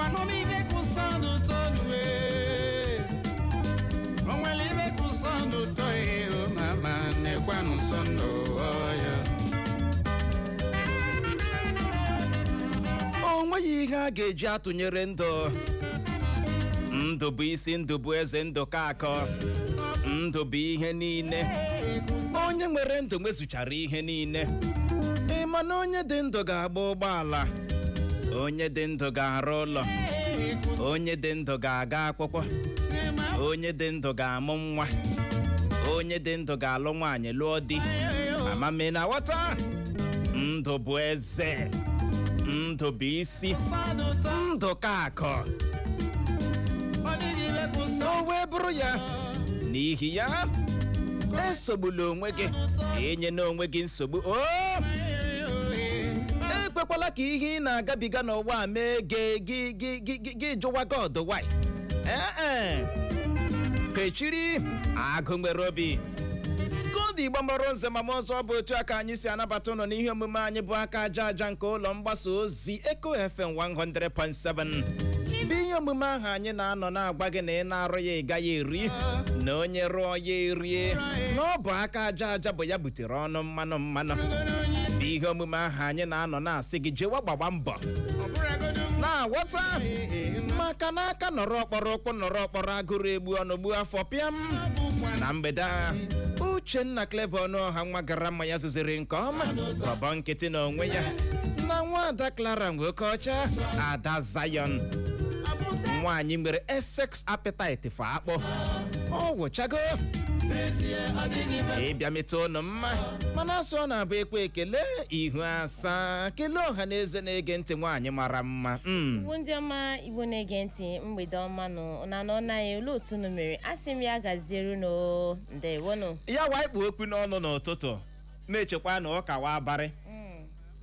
Anomive kusando tonwe. Onwelive kusando toye o mama ne kwanu sondo oya. Onweghị ihe a ga-eji atụnyere ndụ. Ndụ bụ isi, ndụ bụ eze, ndụ ka akọ. Ndụ bụ ihe niile. Onye nwere ndụ nwezuchara ihe niile. Ịma na onye dị ndụ ga-agba ụgbọala. Onye dị ndụ ga-arụ ụlọ. Onye dị ndụ ga-aga akwụkwọ. Onye dị ndụ ga-amụ nwa. Onye dị ndụ ga-alụ nwaanyị lụọ di. Mama m na ghọta. Ndụ bụ eze. Ndụ bụ isi. Ndụ ka akọ. O wee bụrụ ya. N'ihi ya, esogbula onwe gị. Enye n'onwe gị nsogbu. Ekwekwala ka ihe ị na-agabiga n'ụwa mee gị jụwa God why. Kechiri agụ nwere obi. Kodi Igbo mụrụ nze ma ọzọ bụ otu aka anyị si anabata ụnụ n'ihe omume anyị bụ aka aja aja nke ụlọ mgbasa ozi Eko FM 100.7. Bụ ihe omume ahụ anyị na-anọ na-agba gị na ị na-arụ ya ị gaghị eri, na onye rụọ ya erie, na ọ bụ aka aja aja bụ ya butere ọnụ mmanụ. Bụ ihe omume ahụ anyị na-anọ na-asị gị jewa gbagba mbọ na-aghọta maka n'aka nọrọ ọkpọrọ ụkwụ nọrọ ọkpọrọ agụrụ egbu ọnụ gbuo afọ pịam. Na mgbede a Uchenna Clever Ọnụọha nwa gara mma ya zụziri nke ọma ọbọ nkịtị na onwe ya na nwada Clara Nwokeọcha Ada Zion nwaanyị nwere sex appetite for akpọ. Ọ wụchago ịbịa metụ ụnụ mma mana asụ ọ na-abụ ekwe ekele ihu asaa kelee ọha na eze na-ege ntị nwaanyị mara mma. Igbo ndị ọma Igbo na-ege ntị mgbede ọma nụ na nọ ya olee otu unu mere asị m ya gaziere no ndewonu ya waikpu okwu n'ọnụ n'ụtụtụ na-echekwa na ọ kawa abalị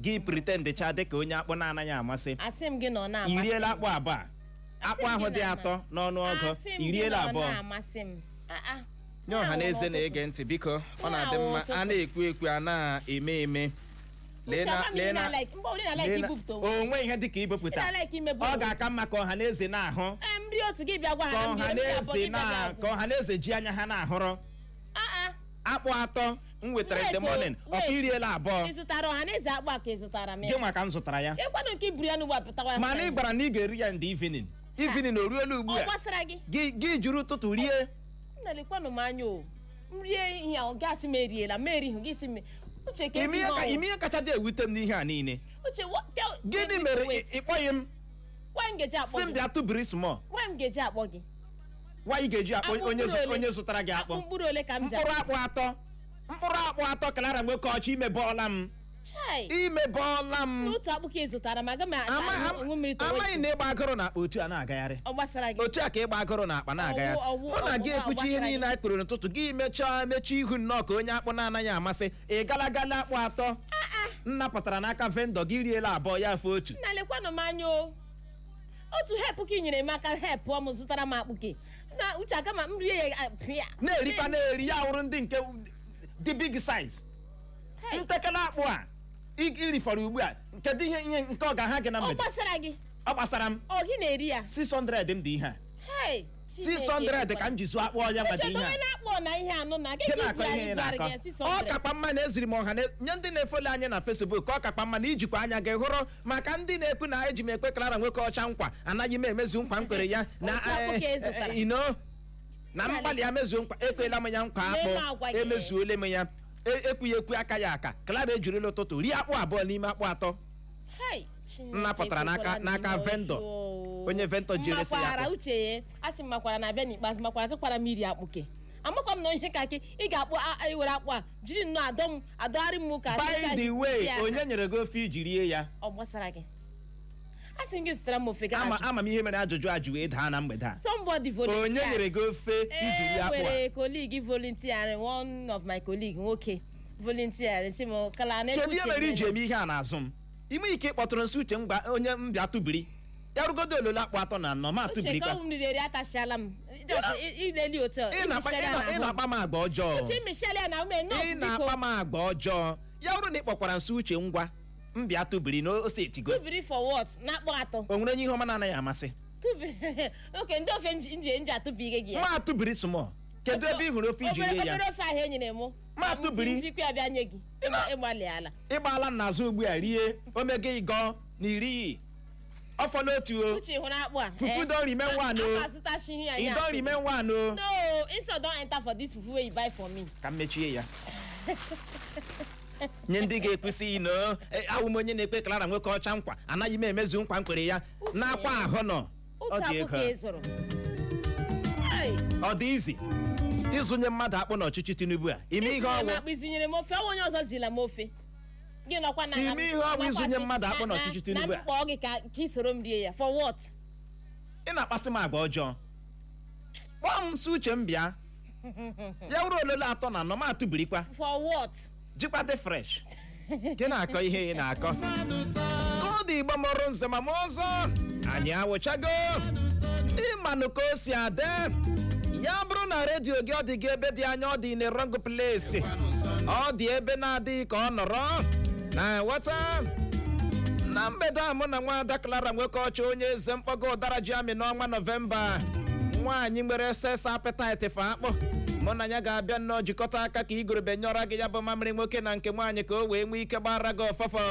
gị pretend cha dịka onye akpụ na-anaghị amasị. Asị m gị nọ na-amasị. Iriela akpụ abụọ. Akpụ ahụ dị atọ n'ọnụ ọgụ. Iriela abụọ. Nye ọha na eze na-ege ntị biko ọ na-adị mma a na-ekwu ekwu a na-eme onwe ihe dịka ibepụta ọ ga-aka mma ka ọha na eze na-ahụ ka ọha na eze ji anya ha na-ahụrụ. Akpụ atọ m wetara the morning ọka iriela abụọ. Gị nwa ka m zụtara ya mana ị gwara na ị ga-eri ya ndị evening o ruola ugbu a gị juru ụtụtụ rie. Ime kacha dị ewute m n'ihe a niile. Gịnị mere ịkpọghị m si m bịa tụbiri small? Nwaanyị ga-eji akpọ onye zụtara gị akpọ. Mkpụrụ akpụ atọ Clara Nwokeọcha imebọọla m. Amaghị na ịgba agụrụ na akpa otu a na-agagharị. Otu a ka ịgba agụrụ na akpa na-agagharị. Ọ na-aga ekwuchi ihe niile anyị kpụrụ n'ụtụtụ gị mechi ihu nnọọ ka onye akpụ na-anaghị amasị. Ị gala akpụ atọ nnapụtara n'aka vendọ gị riela abụọ ya afọ otu. Otu hepụ ka ị nyere m aka hepụ ọ m zụtara m akpụke na uche aka ma m rie ya pịa na-erikwa na-eri ya hụrụ ndị nke dị big size. Ntekele akpụ a irifọrọ ugbu a kedu ihe nke ọ ga-aha gị na mgbede? Ọ gbasara m. Ọ gị na-eri ya 600 m dị ihe a 600 ka m ji zụọ akpụ ọya maka ihe a. Ọ kakpa mma na eziri m ọha nye ndị na-efoli anyị na Facebook ọ kakpa mma na ijikwa anya gị hụrụ maka ndị na-ekwu na eji m ekwe Clara Nwokeọcha nkwa anaghị m emezu nkwa m kwere ya na mgbalị ya mezuo nkwa ekwela m ya nkwa akpụ emezuole m ya ekwu aka ya aka. Clara ejirila ụtụtụ rie akpụ abụọ n'ime akpụ atọ. Nnapụtara n'aka vendọ onye vendọ ji eresi ya akpụ. Uche asị m makwara na abịa n'ikpeazụ makwara tụkwara m iri akpụke amakwa m na onye ka ị ga-akpụ iwere akpụ a jiri nnọọ adọgharị m ka by the way onye nyere gị ofe iji rie ya? Ọ gbasara gị. Asị gị zụtara m ofe ama m ihe mere ajụjụ wee daa na mgbede a. Somebody volunteer. Onye nyere gị ofe iji rie akpụ a? Nwere colleague volunteer, one of my colleague nwoke volunteer si m kala na kedu ihe mere iji eme ihe a n'azụ m? Ime ike kpọtụrụ nsị uche ngwa onye mbịa tụbiri ya rugodo ololo akpụ atọ na anọ ma tụbiri kwa. Ị na-akpa m agba ọjọọ. Ya bụrụ na ị kpọkwara nsị uche ngwa mbịa tụbiri na ose etigo tụbiri for what na-akpọ atọ o nwere onye ihe ọma na-anaghị amasị tụbiri oke ndị ofe nji atụbiri gị ya ma tụbiri small kedu ebe ị hụrụ ofe iji rie ya obere ofe ahụ enyere mụ ma tụbiri njikwa abịa nye gị ịgbalị ala ịgbaala n'azụ ugbu a rie omega ịgọ na iri ọfọlọ otu o uche hụrụ akpụ a fufu don remain one o you don remain one o no insult don enter for this fufu wey you buy for me ka m mechie ya nye ndị ga-ekwesị ino awụ m onye na-ekpe Clara nwoke ọcha nkwa anaghị m emezu nkwa m kwere ya n'akwa ahụ nọ ọ dị ego ọ dị izi ịzụnye mmadụ akpụ n'ọchịchị Tinubu a ime ihe ọwụ izinyere m ofe onye ọzọ zila m ofe gị nọkwa na ime ihe ọwụ ịzụnye mmadụ akpụ n'ọchịchị Tinubu a na mkpọ gị ka ị soro m rie ya for what ị na-akpasị m agwa ọjọọ kpọọ m si uche m bịa ya wụrụ olele atọ na anọ m atụbirikwa for what jikwa dị fresh gị na-akọ ihe ị na-akọ ka ọ dị Igbo mụrụ nze ma m ọzọ anyị awụchago ịmanụ ka o si adị ya bụrụ na redio gị ọ dị gị ebe dị anya ọ dị in a wrong place ọ dị ebe na-adịghị ka ọ nọrọ na ghọta na mgbede a mụ na nwaada Clara nwoke ọcha onye eze mkpọgo ụdara ji amị n'ọnwa Nọvemba nwaanyị nwere ses appetite fa akpụ mụ na ya ga-abịa nnọọ jikọta aka ka igorobe nyọrọ gị ya bụ mamịrị nwoke na nke nwaanyị ka o wee nwee ike gbara gị ọfọfọ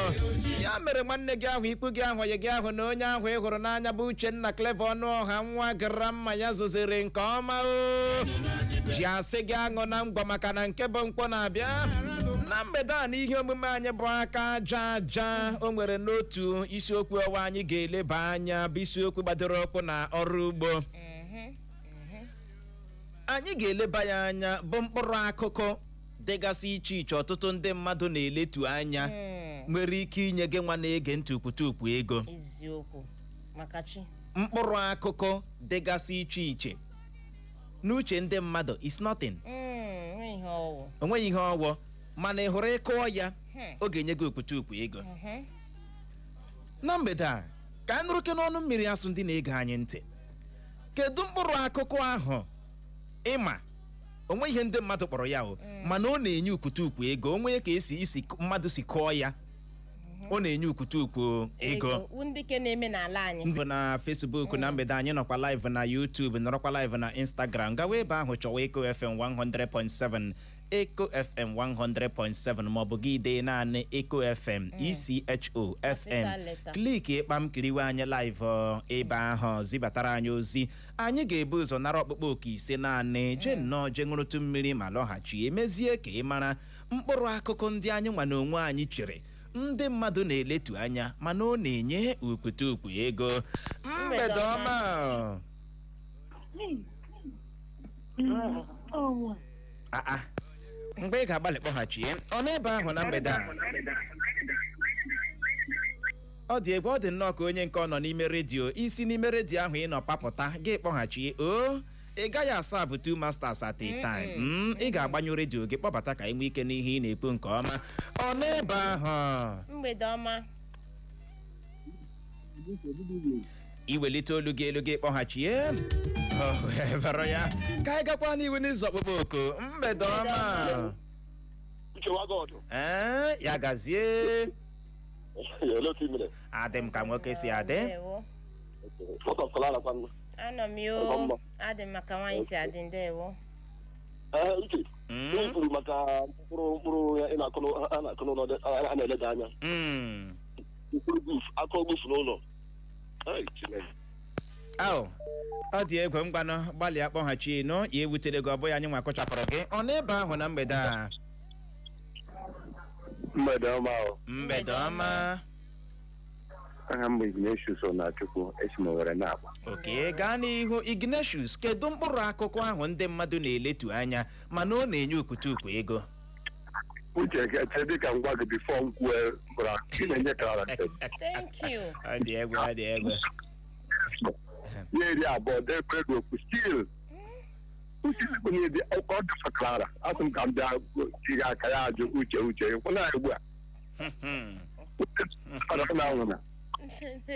ya mere nwanne gị ahụ ikpu gị ahụ ya gị ahụ na onye ahụ ị hụrụ n'anya bụ Uchenna Clever Ọnụọha nwa gara mma ya zozere nke ọma o ji asị gị aṅụ na ngwa maka na nke bụ mkpọ na-abịa na mgbede a na ihe omume anyị bụ aka aja aja o nwere n'otu isiokwu ọwa anyị ga-eleba anya bụ isiokwu gbadoro ụkwụ na ọrụ ugbo anyị ga-eleba ya anya bụ mkpụrụ akụkụ dịgasị iche iche ọtụtụ ndị mmadụ na-eletu anya nwere ike inye gị nwa na-ege ntị ukwutukwu ego eziokwu maka chi mkpụrụ akụkụ dịgasị iche iche n'uche ndị mmadụ is nothing o nweghị ihe ọwụ mana ị hụrụ ịkụọ ya ọ ga-enye gị ukwutukwu ego na mgbede a ka anyị nụrụke n'ọnụ mmiri asụ ndị na-ege anyị ntị kedu mkpụrụ akụkụ ahụ ịma onwe ihe ndị mmadụ kpọrọ ya o mana ọ na-enye ukwutukwu ego onwe ka isi mmadụ si kụọ ya ọ na-enye ukwutukwu ego ndị ke na-eme n'ala anyị ndị na Facebook na mgbede anyị nọkwa live na YouTube nọrọkwa live na Instagram gawa ebe ahụ chọwa Eko FM 100.7 Eko FM 100.7 maọbụ gị dee naanị Eko FM ISIOKWU FM kliki ịkpa m kiriwe anyị live ebe ahụ zibatara anyị ozi anyị ga-ebu ụzọ nara ọkpụkpọ oke ise naanị jee nnọọ jee ṅụrụtụ mmiri ma lọghachi emezie ka ị mara mkpụrụ akụkụ ndị anyị nwa na onwe anyị chere ndị mmadụ na-eletu anya mana ọ na-enye ukwutukwu ego mgbede ọma mgbe ị ga-agbalị kpọghachie ọ n'ebe ahụ na mgbede a ọ dị egwu ọ dị nnọọ ka onye nke ọ nọ n'ime redio isi n'ime redio ahụ ị nọ papụta gị kpọghachie o ị gaghị asavụ two masters at a time ị ga-agbanyụ redio gị kpọbata ka ị nwee ike n'ihe ị na-ekwu nke ọma ọ n'ebe ahụ mgbede ọma iwelite olu gị elu gị kpọghachie ebere ya ka anyị gakwa n'ihu n'izu ọkpụkpọ oku mgbede ọma ya gazie adị m ka nwoke si adị anọ m yo adị m maka nwaanyị si adị ndewo uche kwuru maka mkpụrụ ya ị na-akụ n'ụlọ a na-eleda anya mkpụrụ buf aka ogbufu n'ụlọ ọ dị egwu mgbanụ gbalịa kpọghachi nụ ya ewutere gị ọ bụghị anyị nwa kụchapụrụ gị ọ n'ebe ahụ na mgbede a mgbede ọma mgbede ọma aha m bụ Ignatius Onachukwu esi m Nwere na-agba oke gaa n'ihu Ignatius kedu mkpụrụ akụkụ ahụ ndị mmadụ na-eletu anya mana ọ na-enye ukwutukwu ego uche ga-eche dịka ngwa gị bifo m kwuo bụra ị na-enye Clara thank you ọ dị egwu ọ dị egwu ya eri abụọ debe ego okwu stil uche dị ọ dịfa Clara asị m ka m bịa jiri aka ya ajụ uche kwụ na ugbu a na-anwụ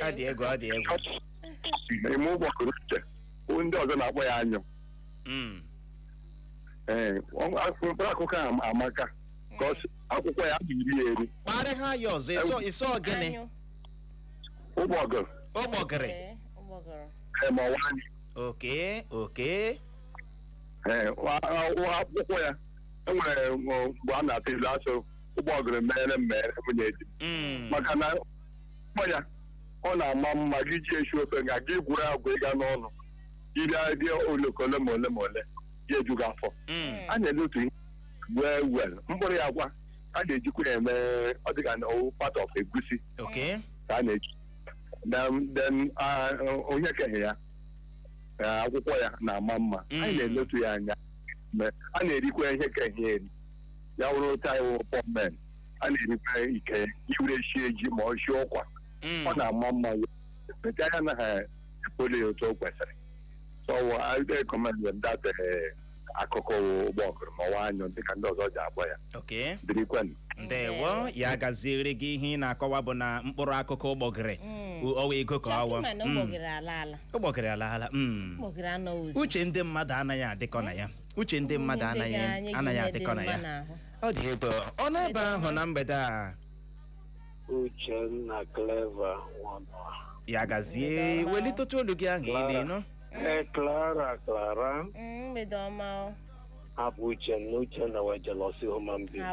ọ dị egwu ọ dị egwu ime ụgbọkụrụ uche ndị ọzọ na-akpọ ya anyụ mkpụrụ akụkọ a amaka because akwụkwọ ya bụ iri eri. Kparị ha ya ọzọ ịsọ gịnị? Ụgbọgụrụ. Ụgbọgịrị. Ma ọwa anyị. Okay. Akwụkwọ ya enwere mgbe a na-ata ilu asụ ụgbọgụrụ mere nwunye di. Maka na ụgbọ ya ọ na-ama mma gị ji esi ofe nga gị gwuru agwa ịga n'ụlọ iri adị oloko ole ma ole ya ejughị afọ. A na-eletu ihe well mkpụrụ ya agwa a na-ejikwa ya eme ọ dịka na part of egusi ka a na-eji then onye keghị ya akwụkwọ ya na-ama mma anyị na-eletu ya anya a na-erikwa ihe keghị eri ya wụrụ ụta iwu pọmen a na-erikwa ike iwere shi eji ma ọ shi ụkwa ọ na-ama mma ete anya na ha epoli otu o kwesịrị so I recommend them that akụkọ ụgbọgụrụ ma ọwa anyụ dịka ndị ọzọ ji agba ya birikwen. Ndewo ya gaziere gị ihe ị na-akọwa bụ na mkpụrụ akụkọ ụgbọgịrị ọwa ego ka ọwa ụgbọgịrị alaala uche ndị mmadụ anaghị adịkọ na ya anaghị adịkọ na ya ọ dị ebe ọ na-ebe ahụ na mgbede a Uchenna Clever ya gazie welitotu olu gị ahụ ile nọ Clara mgbede ọma hapụ Uchenna wee jelosi human being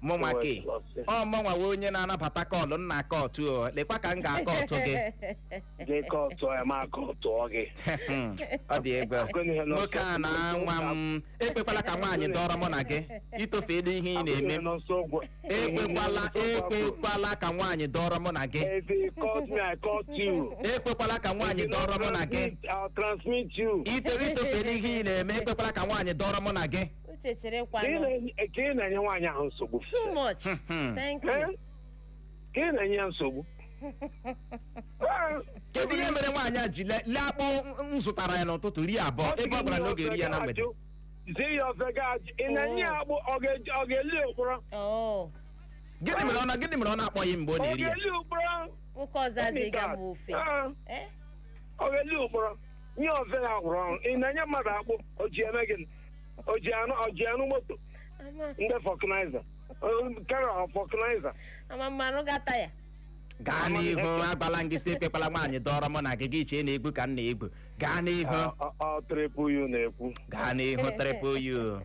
mụnwake ọ mụnwawe onye na-anabata kọlụ nna kọtụ lekwa ka m ga-akọ ọtụ gị kọtụ ya ma kọtụọ gị ọ dị ebe nwoke a na-anwa m ekpekwala ka nwaanyị dọrọ mụ na gị itofeela ihe ị na-eme ekpekwala ka nwaanyị dọrọ mụ na gị ekpekwala ka nwaanyị dọrọ mụ na gị itofeela ihe ị na-eme ekpekwala ka nwaanyị dọrọ mụ na gị ka ị na-enye nwaanyị ahụ nsogbu too much thank you ka ị na-enye ya nsogbu kedu ihe mere nwaanyị a ji lee akpụ m zụtara ya n'ụtụtụ rie abụọ ebe ọ gwara na oge eri ya na mgbede zi ya ofe gaji ị na-enye ya akpụ ọ ga-eli ụkpụrụ gịnị mere ọ na-akpọghị mgbe ọ na-eri ya ọ ga-eli ụkpụrụ nwoke ọzọ azịga m ofe ọ ga-eli ụkpụrụ nye ofe ya gwụrụ ọrụ ị na-enye mmadụ akpụ o ji eme gịnị o ji anụ moto ndị fọkụnaiza karịa fọkụnaiza mmanụ gata ya gaa n'ihu agbala ngị si ekpekwala nwaanyị dọrọ mụ na gị gị chee na-egbu ka m na-egbu gaa n'ihu triple U na-ekwu gaa n'ihu triple U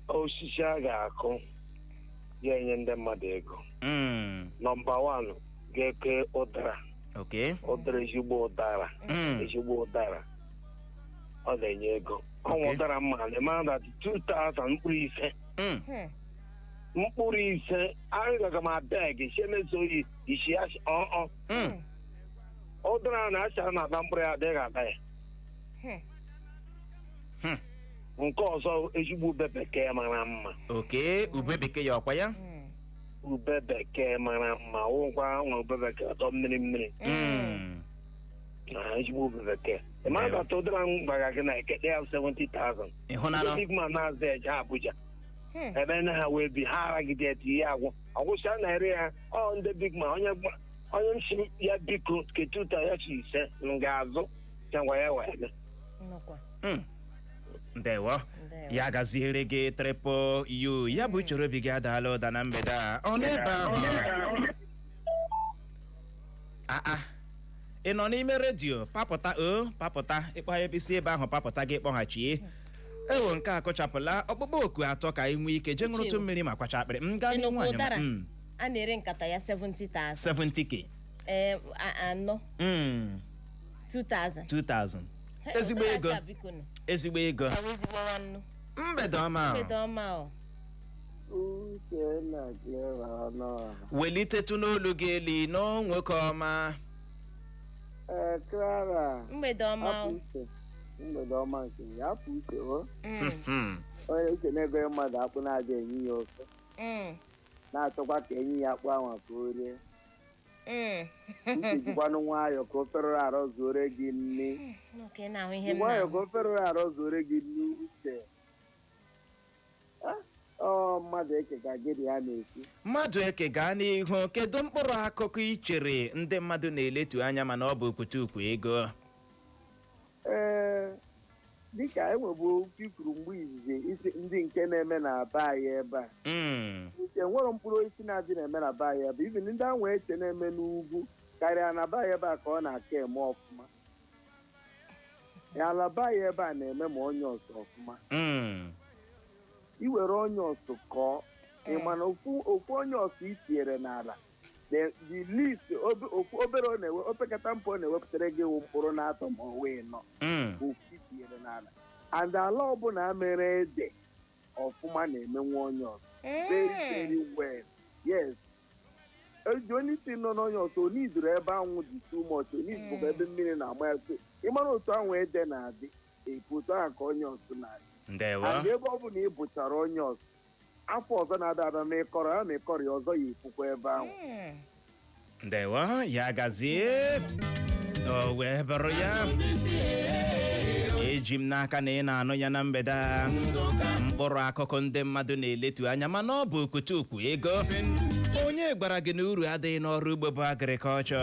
osisi a ga-akụ ya enye ndị mmadụ ego nọmba 1 ga-eke ụdara ụdara ezigbo ụdara ọ na-enye ego ọnwa ụdara mma na na 2,000 mkpụrụ ise arịgaga m abeg isi emezoghị isi ụdara na achara na ata mkpụrụ ya adịghị ata ya nke ọzọ ezigbo ube bekee mara mma ube bekee ya ọkwa ya ube bekee mara mma ụgwa nwa ube bekee ọtọ mmiri ezigbo ube bekee ịmara data ụdara m gbara gị na ekete ya 70,000 big man na-aza eje Abuja ebe na ha wee bi ha aragide eti ihe agwụ ọgwụsịa na-ere ya ndị big man onye nsi ya biko ketuta ya chi ise m ga-azụ changwa ya wee ndewo ya gaziere gị triple U ya bụ uchoro obi gị adaala ụda na mgbede a ọ n'ebe ahụ ị nọ n'ime redio papụta ịkpọ ebe isi ebe ahụ papụta gị kpọghachie ewo nke a kụchapụla ọkpụkpọ oku atọ ka anyị nwee ike jee ṅụrụtụ mmiri ma kwacha akpịrị m gaa n'ihu anyị a na-ere nkata ya 70,000 70K anọ 2,000 ezigbo ego mgbede ọma welitetu n'olu gị eli nọ nwoke ọma mgbede ọma nke ya afọ uche onye uche na-ego mmadụ akpụ na-adị enyi ya ofe na-achọkwa ka enyi ya akpụ anwa ka o rie uche jikwanụ nwayọ ka o ferụrụ arọ zuore gị nne nwayọ ka o ferụrụ arọ zuore gị nne uche mmadụ eke ka gịrị ya na-esi mmadụ eke gaa n'ihu kedu mkpụrụ akụkụ i chere ndị mmadụ na-eletu anya mana ọ bụ okwutukwu ego dịka enwebu ikuru mgbe izizi isi ndị nke na-eme na be anyị ebe a nke nwere mkpụrụ osisi na-adị na-eme na be anyị ebe ibi ndị ahụ eche na-eme n'ugwu karịa na be anyị ebe a ka ọ na-aka eme ọfụma ala be anyị ebe a na-eme ma onye ọsọ ọfụma iwere onye ọsọ kọọ ịma na ofu onye ọsọ itinyere n'ala the least obere ọ na-ewe opekata mpe ọ na-ewepụtara gị mkpụrụ na-atọ ma ọ wee nọ ofu itinyere n'ala and ala ọbụla mere ede ọfụma na-emenwe onye ọsọ very very well yes onye isi nọ n'onye ọsọ oniduru ebe anwụ dị too much oniduru ebe mmiri na-agba ya ịmara otu anwụ ede na-adị otu ahụ ka onye ọsọ na-adị and ebe ọ bụla ị bụchara onye ọsọ afọ ọzọ na-ada ada ma ịkọrọ ya ma ịkọrọ ya ọzọ ya efukwa ebe ahụ ndewo ya gazie o wee bụrụ ya eji m n'aka na ị na-anụ ya na mgbede a mkpụrụ akụkụ ndị mmadụ na-eletu anya mana ọ bụ ukwutukwu ego onye gwara gị na uru adịghị n'ọrụ ugbo bụ agrikọlchọ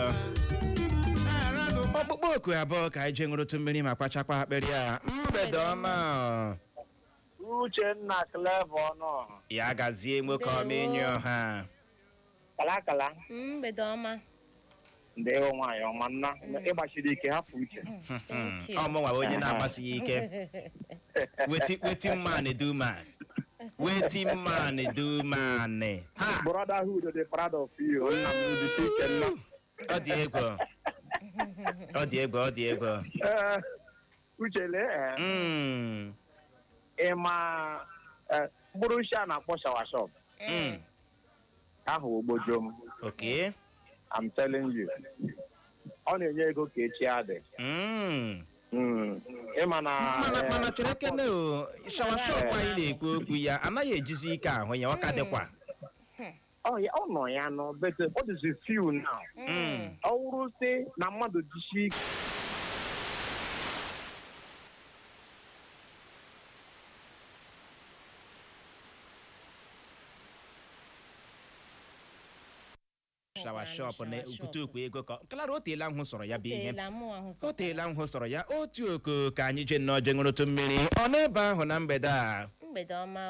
ọkpụkpọ oku abụọ ka anyị je ṅụrụtụ mmiri ma kpachakwa akpịrị a mgbede ọma Uchenna Clever ọnụ ya gazie nwoke ọma enyi ọha kala mgbede ọma ndewo nwaanyị ọma nna ịgbachiri ike hapụ uche ọmụnwa onye na-agbasighị ike wetin man do man wetin man do man brotherhood dey proud of you nna m dị ike nna ọ dị egwu ọ dị egwu ọ dị egwu uchele ịma mkpụrụ isi a na-akpọ shawa shop ahụ ogbojo m okay I'm telling you ọ na-enye ego ka echi adị ịma na mana chere ekene o shawa shop anyị na-ekwu okwu ya anaghị ejizi ike ahụ ya ọ ka dịkwa ọ nọ ya nọ but what is the few now ọ wụrụ sị na mmadụ jisi ike shawa shop na ukwutukwu ego ka klara oteela nhụ sọrọ ya bụ ihe oteela nhụ sọrọ ya otu oko ka anyị je nnọọ je ṅụrụtụ mmiri ọ n'ebe ahụ na mgbede a mgbede ọma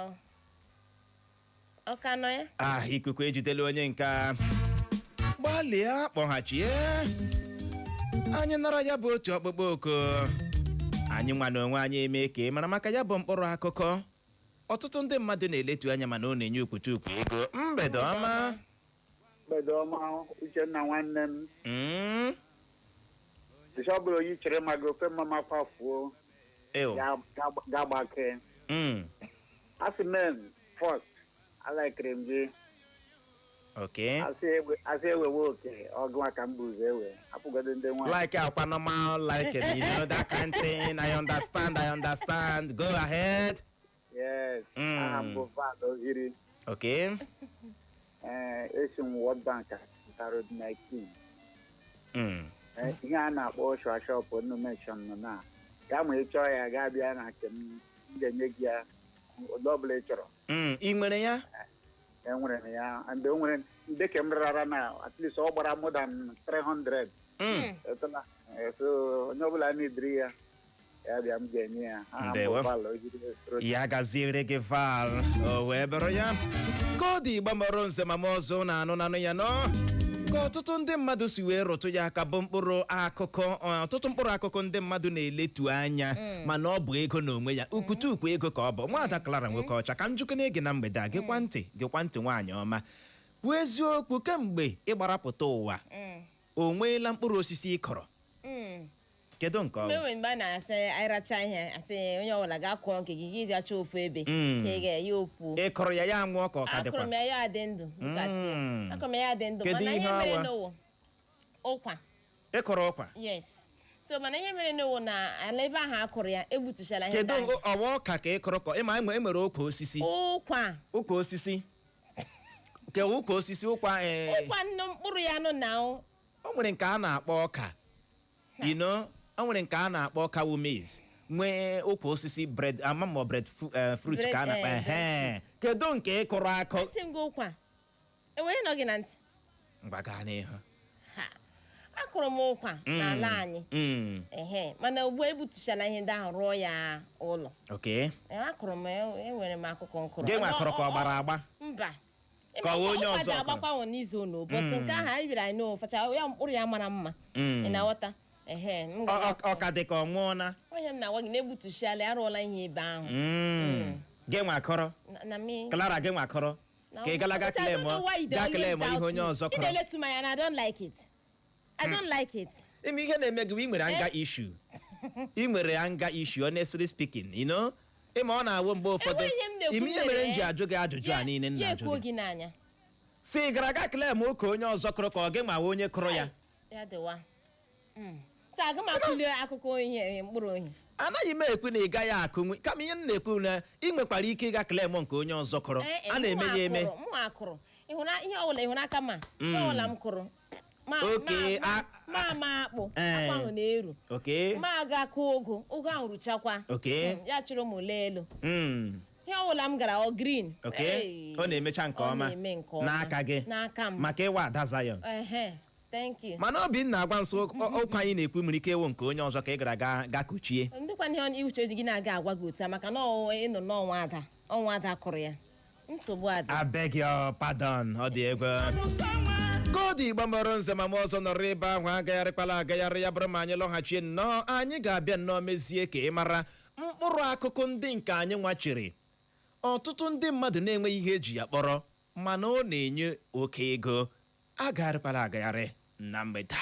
ọ ka nọ ya ikuku ejidela onye nka gbalịa kpọghachie anyị nara ya bụ otu ọkpụkpọ oku anyị nwa na onwe anyị eme ka ị mara maka ya bụ mkpụrụ akụkọ ọtụtụ ndị mmadụ na-eletu anya mana ọ na-enye ukwutukwu ego mgbede ọma mgbede ọma Uchenna nwanne m ọ bụla onye chere ma gị ofe mma makwafuo ga-agbake asị men first alakịrị m gị asị ewewe oke ọgụ maka mba ụzọ ewe apụgodo ndị nwa like akwa normal like you know that kind thing I understand go ahead yes aha mbụ vat ohiri okay esi m World Bank road 19 ihe a na-akpọ shawa shop nnu mention nọ na ga ma ị chọọ ya gaa bịa na nke m ga-enye gị ya ụdị ọbụla ị chọrọ ị nwere ya enwere m ya and o nwere ndị ka m rara na at least ọ gbara more than 300 so onye ọbụla na-ediri ya ya bịa m ga-enye ya ya gaziere gị val o wee bụrụ ya ka ọ dị gbamọrọ nze ma ọzọ na-anụ ya nọ ka ọtụtụ ndị mmadụ si wee rụtụ ya aka bụ mkpụrụ akụkọ ọtụtụ mkpụrụ akụkụ ndị mmadụ na-eletu anya mana ọ bụ ego n'onwe ya ukwutukwu ego ka ọ bụ nwaada Clara nwoke ọcha ka m jụkọ na-ege na mgbede a gịkwa ntị nwaanyị ọma bụ eziokwu kemgbe ị gbarapụta ụwa o nweela mkpụrụ osisi ị kọrọ kedu nke ọ bụ mgbe a na-asị ịracha ihe asị onye ọbụla ga-akụọ nke gị iji acha ofu ebe ka ị ga-eyi okwu ị kọrọ ya nwụọ ka ọ ka dịkwa akụrụ m ya dị ndụ akụrụ m ya dị ndụ mana ihe mere n'ụwa ụkwa ị kọrọ ụkwa yes so mana ihe mere n'ụwa na ala ebe ahụ akụrụ ya egbutuchala ihe kedu ọwa ọka ka ị kọrọ ka ịma enwere ụkwa osisi ụkwa osisi ke ụkwa osisi ụkwa nnu mkpụrụ ya nụ na o nwere nke a na-akpọ ọka o nwere nke a na-akpọ kawu maize nwee ụkwa osisi bread amamo bread fruit ka a na-akpọ kedu nke ị kụrụ akụ asị m gị ụkwa enwere nọ gị na ntị mgbaga n'ihu akụrụ m ụkwa n'ala anyị mana ugbu ebutuchala ihe ndị ahụ rụọ ya ụlọ akụrụ m enwere m akụkụ nkụrụ gị nwa akụrụ ka ọ gbara agba mba ka onye ọzọ agbakwa n'izu n'ụbọchị nke ahụ anyị bịara anyị n'ofacha ya mkpụrụ ya mara mma ị na-aghọta ọ ka dị ka ọ nwụọna onye m na-agwa gị na-egbutuchiala arụọla ihe ebe ahụ gị nwa akọrọ Clara gị nwa akọrọ ka ị galaga klem ihe onye ọzọ kọrọ ị na-eletu m anya na I don't like it. I don't like it. Ime ihe na-eme gị ị nwere anger issue. Ị nwere anger issue, honestly speaking, you know? Ịma ọ na-awụ mgbe ụfọdụ ime ihe mere m ji ajụ gị ajụjụ a niile nna ajụ gị. Si gara aga klem ka onye ọzọ kụrụ ka ọ gị ma onye kụrụ ya. Ya dịwa. Sa aga m akụli akụkọ ihe mkpụrụ ohi. Anaghị m ekwu na ị gaghị akụ kama ihe m na-ekwu na ị nwekwara ike ịga klem nke onye ọzọ kụrụ. A na-eme ya eme. Mụ akụrụ. Ihe ọbụla ịhụnaka ma. Ihe ọbụla m kụrụ. Ma akpụ ahụ na-eru. Ma aga kụ ụgụ ahụ ruchakwa. Ya chịrị m lee elu. Ihe ọbụla m gara ọ green. Ọ na-emecha nke ọma n'aka gị maka ịwa ada Zion. Thank you. Mana Obinna agwa nso ụkwa anyị na-ekwu nwere ike ewu nke onye ọzọ ka ị gara ga kuchie. Ndịkwa ihe iuche gị na-aga agwa gị otu maka na ịnọ n'ọnwa ada kụrụ ya. Nsogbu ada. I beg your pardon. Ọ dị egwu. Godi Igbo mụrụ nze ma m ọzọ nọrọ ebe ahụ agagharị ya bụrụ ma anyị lọghachie nnọọ anyị ga-abịa nnọọ mezie ka ị mara mkpụrụ akụkụ ndị nke anyị nwachiri. Ọtụtụ ndị mmadụ na-enweghị ihe eji ya kpọrọ mana ọ na-enye oke ego. Agagharị na mgbede.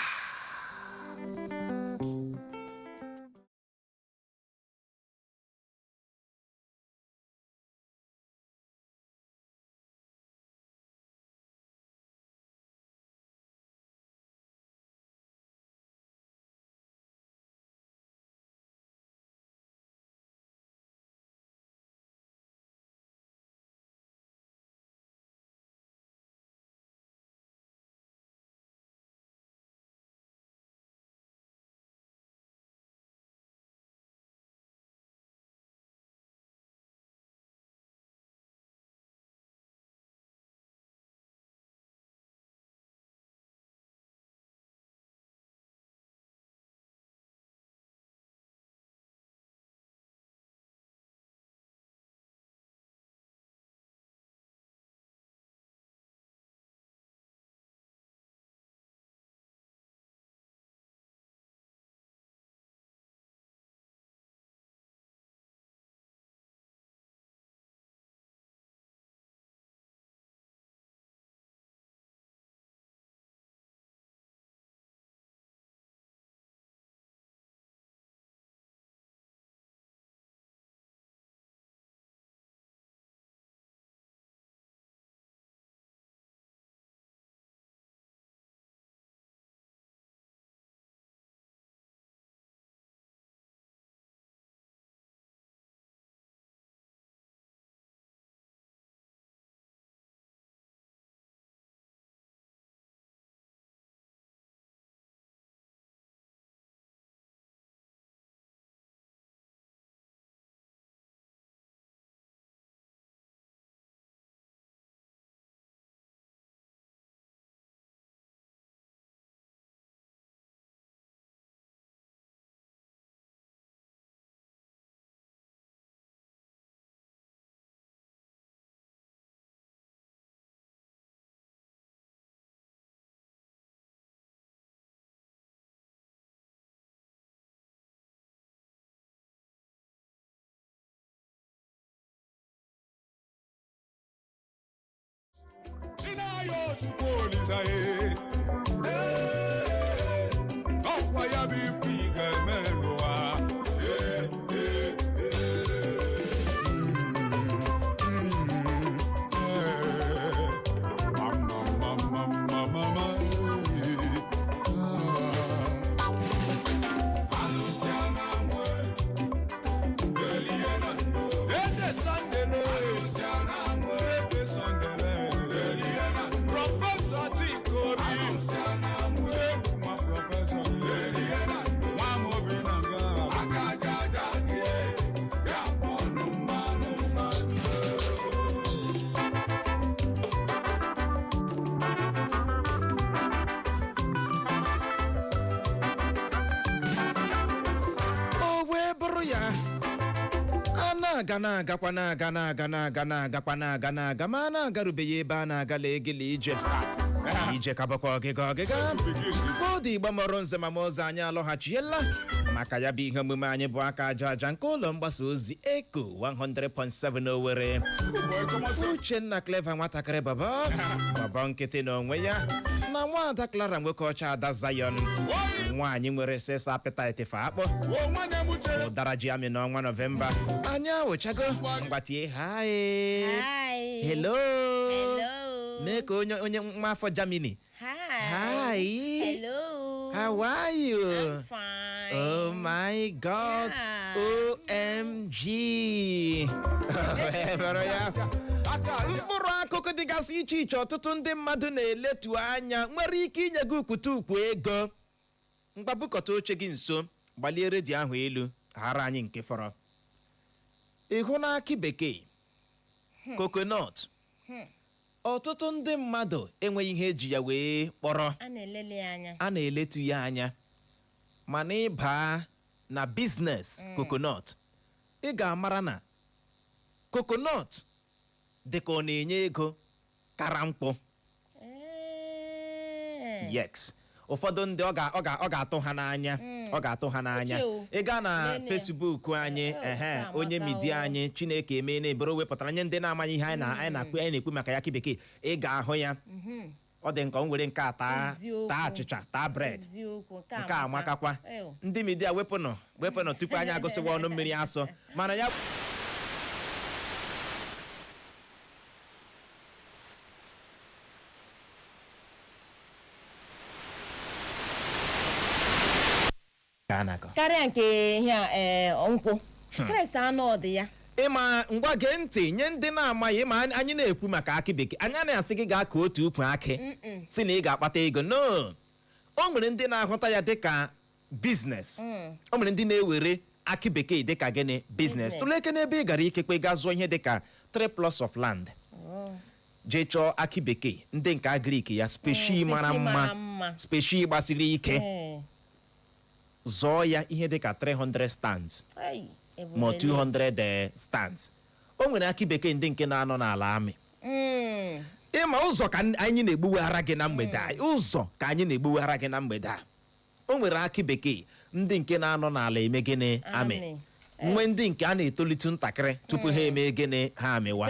Professor Tico na-aga na-agakwa na-aga ma na-agarubeghị ebe a na-agala egele ije ka bụkwa ọgịga ụfọdụ igba mọrọ nze ma ọzọ anyị alọghachiela maka ya bụ ihe omume anyị bụ aka aja nke ụlọ mgbasa ozi Eko 100.7 Owerri. Uchenna Clever nwatakịrị baba nkịtị n'onwe ya na nwaada Clara nwoke ọcha Ada Zion nwaanyị nwere sex appetite fa akpọ ụdara ji amị n'ọnwa Nọvemba. Anyị awụchago mgbatie hi hello mee ka onye nwa afọ Germany hi hello how are you? I'm fine. Oh my God. Yeah. OMG. Mkpụrụ akụkụ dịgasị iche iche ọtụtụ ndị mmadụ na-eletu anya nwere ike inye gị ukwutukwu ego. Mgbabukọta oche gị nso gbalie redio ahụ elu ghara anyị nke fọrọ. Ịhụ na akị bekee coconut ọtụtụ ndị mmadụ enweghị ihe eji ya wee kpọrọ. A na-eletu ya anya mana ịbaa na business coconut ị ga-amara na coconut dịka ọ na-enye ego kara mkpụ. Yes, ụfọdụ ndị ọ ga-atụ ha n'anya. Ị gaa na Facebook anyị onye midia anyị Chineke eme na-eboro wepụtara nye ndị na-amaghị ihe anyị na-ekwu maka ya akị bekee. Ị ga-ahụ ya ọ dị nke ọ nwere nke a taa achịcha taa bread nke a makakwa. Ndị midia wepụnụ tupu anyị agụsịwa ọnụ mmiri asọ mana ya karịa nke ihe nkwụ Kraịst anụ ọdị ya. Ịma ngwa gee ntị nye ndị na-amaghị ma anyị na-ekwu maka akị bekee anyị na-asị gị gaa ka otu ukwu akị si na ị ga-akpata ego. No, o nwere ndị na-ahụta ya dịka biznes. O nwere ndị na-ewere akị bekee dịka gịnị biznes. Tụleke n'ebe ị gara ikekwe gaa zụọ ihe dịka 3 plots of land jee chọọ akị bekee ndị nke agrik ya speshi mara mma speshi gbasiri ike zọọ ya ihe dịka 300 stands ma 200 stands. O nwere akị bekee ndị nke na-anọ n'ala amị. Ịma ụzọ ka anyị na-egbuweghara gị na mgbede a. O nwere akị bekee ndị nke na-anọ n'ala eme gịnị amị. Nwe ndị nke a na-etolite ntakịrị tupu ha eme gịnị ha amịwa.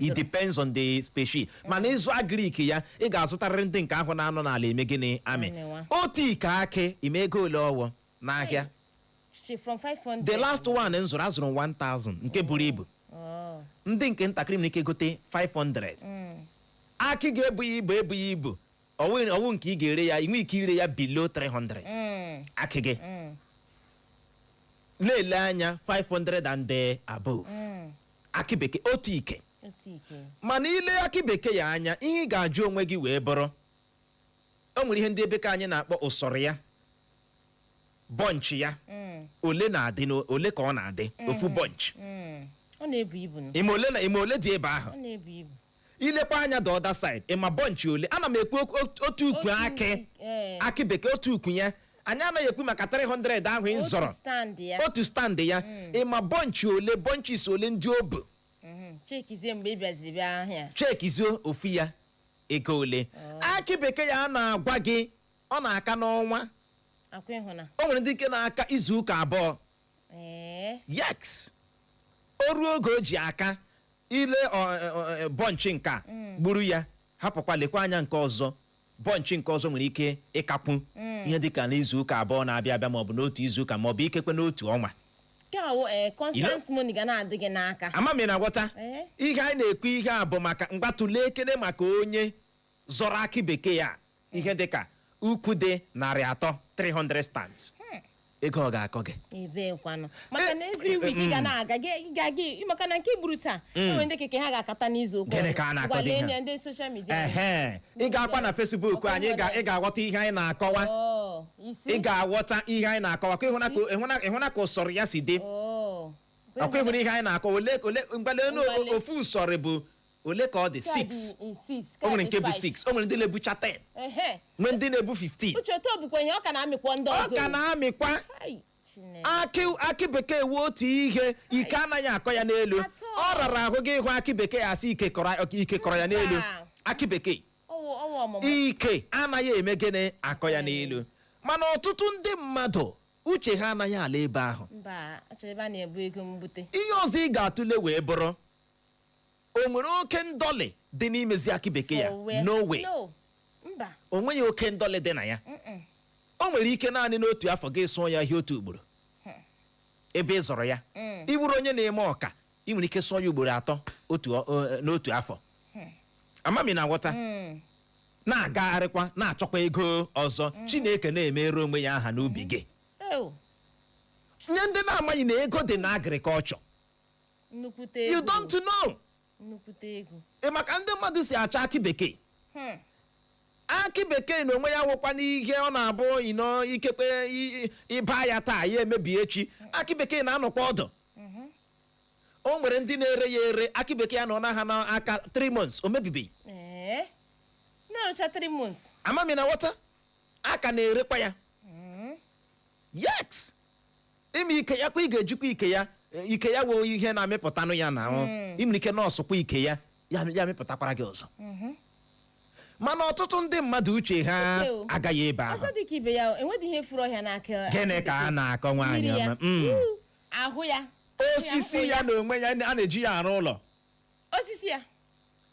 It depends on the species. Mana ịzụ agrik ya ị ga-azụtarịrị ndị nke ahụ na-anọ n'ala eme gịnị amị. Otu ike akị ime ego ole ọwụ n'ahịa. The last one azụrụ 1000 nke buru ibu. Ndị nke ntakịrị nwere ike gote 500. Akị ga-ebughị ibu ọwụ nke ị ga-ere ya inwe ike ire ya below 300. Akị gị lelee anya 500 and above. Akị bekee otu ike. Mana ile akị bekee ya anya ihe ị ga-ajụ onwe gị wee bụrụ o nwere ihe ndị ebe ka anyị na-akpọ ụsọrọ ya bọnchị ya ole ka ọ na-adị ofu bọnchị. Ọ na-ebu ibu. Ime ole dị ebe ahụ. Ọ na-ebu ibu. Ilekwa anya the other side ịma bọnchị ole. Ana m ekwu otu ukwu akị bekee otu ukwu ya. Anyị anaghị ekwu maka 300 ahụ ị zọrọ otu stand ya. Ịma bọnchị ole bọnchis ole ndị o bu. Chekizie mgbe ị bịaziri bịa ahịa. Chekizie ofu ya ego ole. Akị bekee ya a na-agwa gị ọ na-aka n'ọnwa. O nwere ndị nke na-aka izu ụka abụọ. Yes, o ruo oge o ji aka ile bọnchị nke a gburu ya hapụkwa lekwa anya nke ọzọ. Bọnchị nke ọzọ nwere ike ịkapụ ihe dịka n'izu ụka abụọ na-abịa abịa maọbụ n'otu izu ụka maọbụ ikekwe n'otu ọnwa. Constant money ga na-adị gị n'aka. Ama m na-aghọta ihe anyị na-ekwu ihe a bụ maka mgbatụle ekele maka onye zọrọ akị bekee ya ihe dịka ukwu dị 300 stands. Ego ọ ga-akọ gị ebe kwanụ maka na every week ị ga na-aga gị maka na nke buru taa enwe ndị keke ha ga-akata n'izu ụka. Gịnị ka a na-akọ dị ha? Ndị social media. Ị ga-akwa na Facebook anyị ị ga-aghọta ihe anyị na-akọwa. Ị ga-aghọta ihe anyị na-akọwa ka ịhụna ka ụsọrọ ya si dị. Ọkwa ịhụna ihe anyị na-akọ ole mgbale ofu ụsọrọ bụ ole ka ọ dị 6. O nwere nke bụ 6. O nwere ndị na-ebucha 10. Nwee ndị na-ebu 15. Uche otu bụkwa ihe ọ ka na-amịkwa ndị ọzọ. Ọ ka na-amịkwa. akị bekee wụ otu ihe ike anaghị akọ ya n'elu ọ rara ahụ gị ịhụ akị bekee asị ike kọrọ ya n'elu akị bekee ike anaghị eme gịnị akọ ya n'elu mana ọtụtụ ndị mmadụ uche ha anaghị ala ebe ahụ ihe ọzọ ị ga-atụle wee bụrụ o nwere oke ndọlị dị n'imezi akị bekee ya n'owe o nweghị oke ndọlị dị na ya o nwere ike naanị n'otu afọ gị sụọ ya ihe otu ugboro ebe ị zọrọ ya ị bụrụ onye na-eme ọka ị nwere ike sụọ ya ugboro 3 n'otu afọ amami na nghọta na-agagharịkwa na-achọkwa ego ọzọ Chineke na-emere onwe ya aha n'ubi gị nye ndị na-amaghị na ego dị na agrikọlchọ you don't know maka ndị mmadụ si achọ akị bekee akị bekee na onwe ya nwekwa n'ihe ọ na-abụ ikekwe ịba ya taa ya emebi echi akị bekee na-anọkwa ọdụ o nwere ndị na-ere ya ere akị bekee ya nọ n'aha n'aka 3 months o mebibeghị amami na wọta aka na-erekwa ya yes ime ike ya kwa ị ga-ejikwa ike ya wee ihe na-amịpụtanụ ya na ahụ imere ike nọọsụkwa ike ya amịpụtakwara gị ọzọ mana ọtụtụ ndị mmadụ uche ha agaghị ebe ahụ gịnị ka a na-akọ nwaanyị ọma osisi ya na onwe ya a na-eji ya arụ ụlọ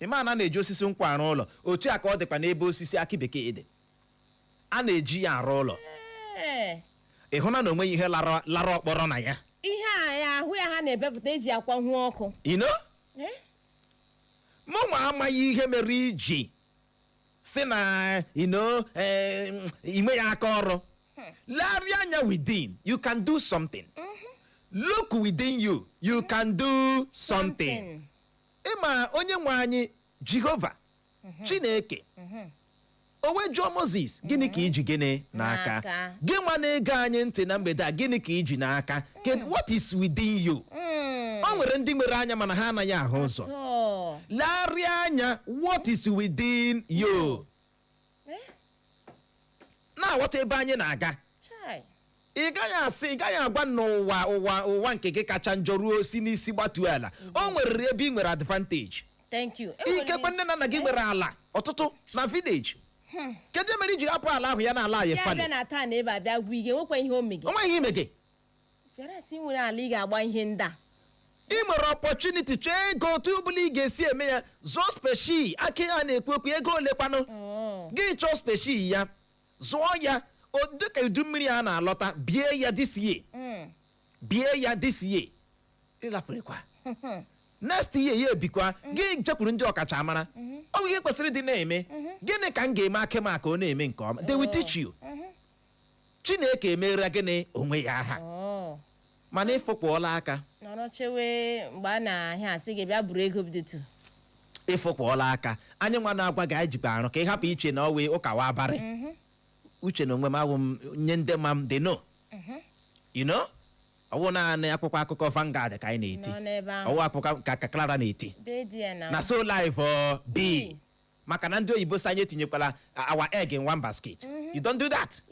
ịma na na-eji osisi nkwụ arụ ụlọ otu a ka ọ dịkwa n'ebe osisi akị bekee dị a na-eji ya arụ ụlọ ị hụna na onweghị ihe lara ọkpọrọ na ya ihe ahụ ya ha na-ebepụta eji akwanwu ọkụ mụ nwa amaghị ihe mere iji si na inwe ya aka ọrụ legharịa anya within you can do something look within you can do something ịma onye nwe anyị Jehova Chineke o wee jụọ Moses gịnị ka iji gịnị n'aka gị nwa na-ege anyị ntị na mgbede a gịnị ka iji n'aka what is within you o nwere ndị nwere anya mana ha anaghị ahụ ụzọ legharịa anya what is within you na-aghọta ebe anyị na-aga ị gaghị agwa n'ụwa nke gị kacha njọ ruo si n'isi gbatuo ala o nwere ebe ị nwere advantage ikekwe nne na nna gị nwere ala ọtụtụ na village kedu mere iji hapụ ala ahụ ya na ala ya fali onweghị ime gị ị nwere opportunity chọọ ego otu ọbụla ị ga-esi eme ya zụọ speshi akị a na-ekwu okwu ego ole kwanụ gị chọọ speshi ya zụọ ya dịka udu mmiri a na-alọta bie ya this year ịlaferekwa next year ya ebikwa gị jekwuru ndị ọkachamara ọ bụ ihe kwesịrị dị na-eme gịnị ka m ga-eme akị ma ka ọ na-eme nke ọma they will teach you Chineke emeere gịnị onwe ya aha mana ịfụkpọọla aka ịfụkpọọla aka anyị nwa na-agwa gị anyị jikwa arụ ka ị hapụ iche na ọwe ụkawa abarị uche na onwe m awụ m nye ndị ma m dị no ọwụ naanị akwụkwọ akụkọ Vanguard ka anyị na-eti ọwụ akwụkwọ ka Clara na-eti na so live b maka na ndị oyibo si anyị etinyekwala our egg in one basket you don't do that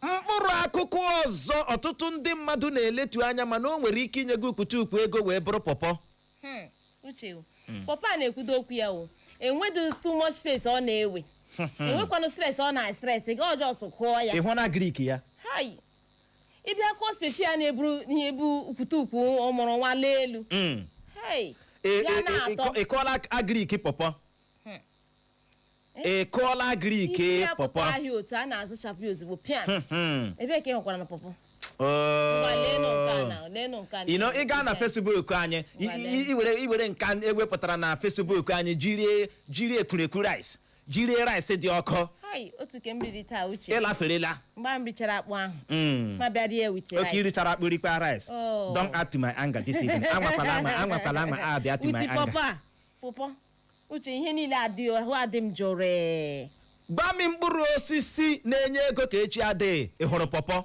mkpụrụ akụkụ ọzọ ọtụtụ ndị mmadụ na-eletu anya mana o nwere ike inye gị ukwutukwu ego wee bụrụ pọpọ pọpọ a na-ekwudo okwu ya enweghị too much space ọ na-ewe enwekwanụ stress ọ na-stress gị ọjọọ sụ kụọ ya ịhụ na Greek ya ịbịa kụọ speshia na-eburu ihe ebu ukwutukwu ọmụrụ nwa elu ị kụọla agrik pọpọ ị kụọla agrik pọpọ ahịa otu a na-azụchapụ ya ozugbo pian ebe ka ị hụkwara na pọpọ ị gaa na Facebook anyị iwere nka ewepụtara na Facebook anyị jiri ekwurekwu rice jiri rice dị ọkụ otu ke m riri taa uche ịlaferela mgbe m richara akpụ ahụ ma bịa rie with rice oke irichara akpụ rikwa rice don't add to my anger this evening anwakwala ama add to my anger pọpọ uche ihe niile adị m jọrọ gba m mkpụrụ osisi na-enye ego ka echi adịghị ị hụrụ pọpọ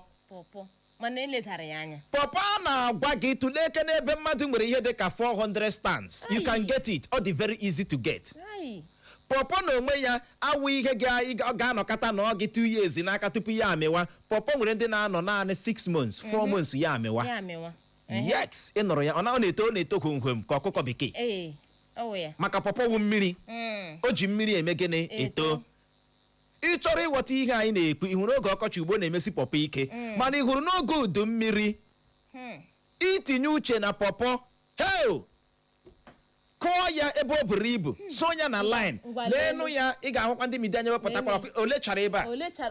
mana eledara ya anya pọpọ a na-agwa gị tụlee eke n'ebe mmadụ nwere ihe dị ka 400 stands you can get it ọ dị very easy to get pọpọ na onwe ya awụ ihe ga-anọkọta na ọ gị 2 years n'aka tupu ya amịwa. Pọpọ nwere ndị na-anọ naanị 6 months 4 months ya amịwa. Yes, ị nụrụ ya, ọ na-eto kwomkwom ka ọkụkọ bekee. Maka pọpọ wụ mmiri, o ji mmiri eme gịnị eto. Ị chọrọ ịghọta ihe anyị na-ekwu, ị hụrụ oge ọkọchị ugbo na-emesi pọpọ ike, mana ị hụrụ n'oge udu mmiri itinye uche na pọpọ, kụọ ya ebe o buru ibu, so ya na line n'elu ya. Ị ga-ahụkwa ndị midia anya wepụtakwara ole chara ebe a,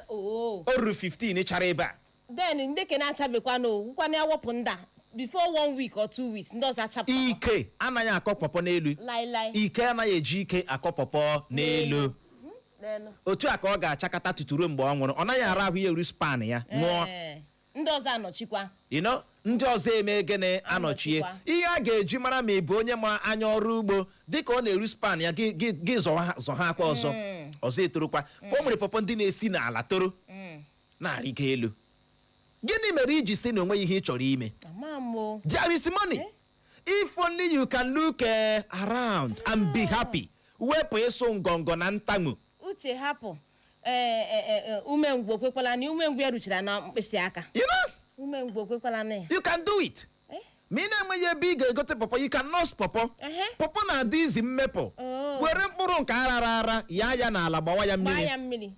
o ruru 15 chara ebe a. Then ndị ke na-achabekwa n'ogwukwana ya wepụ nda before 1 week or 2 weeks ndị ọzọ achapụ. Ike anaghị akọ pọpọ n'elu, ike anaghị eji ike akọ pọpọ n'elu. Otu a ka ọ ga-achakata tuturu mgbe ọ nwụrụ, ọ naghị ara ahụ ya eru span ya nwụọ. Ndị ọzọ anọchikwa, ndị ọzọ eme gịnị anọchie. Ihe a ga-eji mara ma ị bụ onye ma anya ọrụ ugbo dịka ọ na-eru span ya gị zọ ha akwa ọzọ etorokwa. O nwere pọpọ ndị na-esi n'ala toro na-arịgo elu. Gịnị mere iji si na onwe ihe ị chọrọ ime? There is money. If only you can look around and be happy. Wepụ ịsụ ngọngọ na ntamu. Uche hapụ umengwụ okwekwala na umengwụ eruchara na mkpịsị aka. Umengwụ okwekwala na ya. You can do it. Ma ị na-enweghị ebe ị ga-egote pọpọ, you can nọs pọpọ. Pọpọ na-adị izi mmepụ. Were mkpụrụ nke ara ya n'ala, gbawa ya mmiri.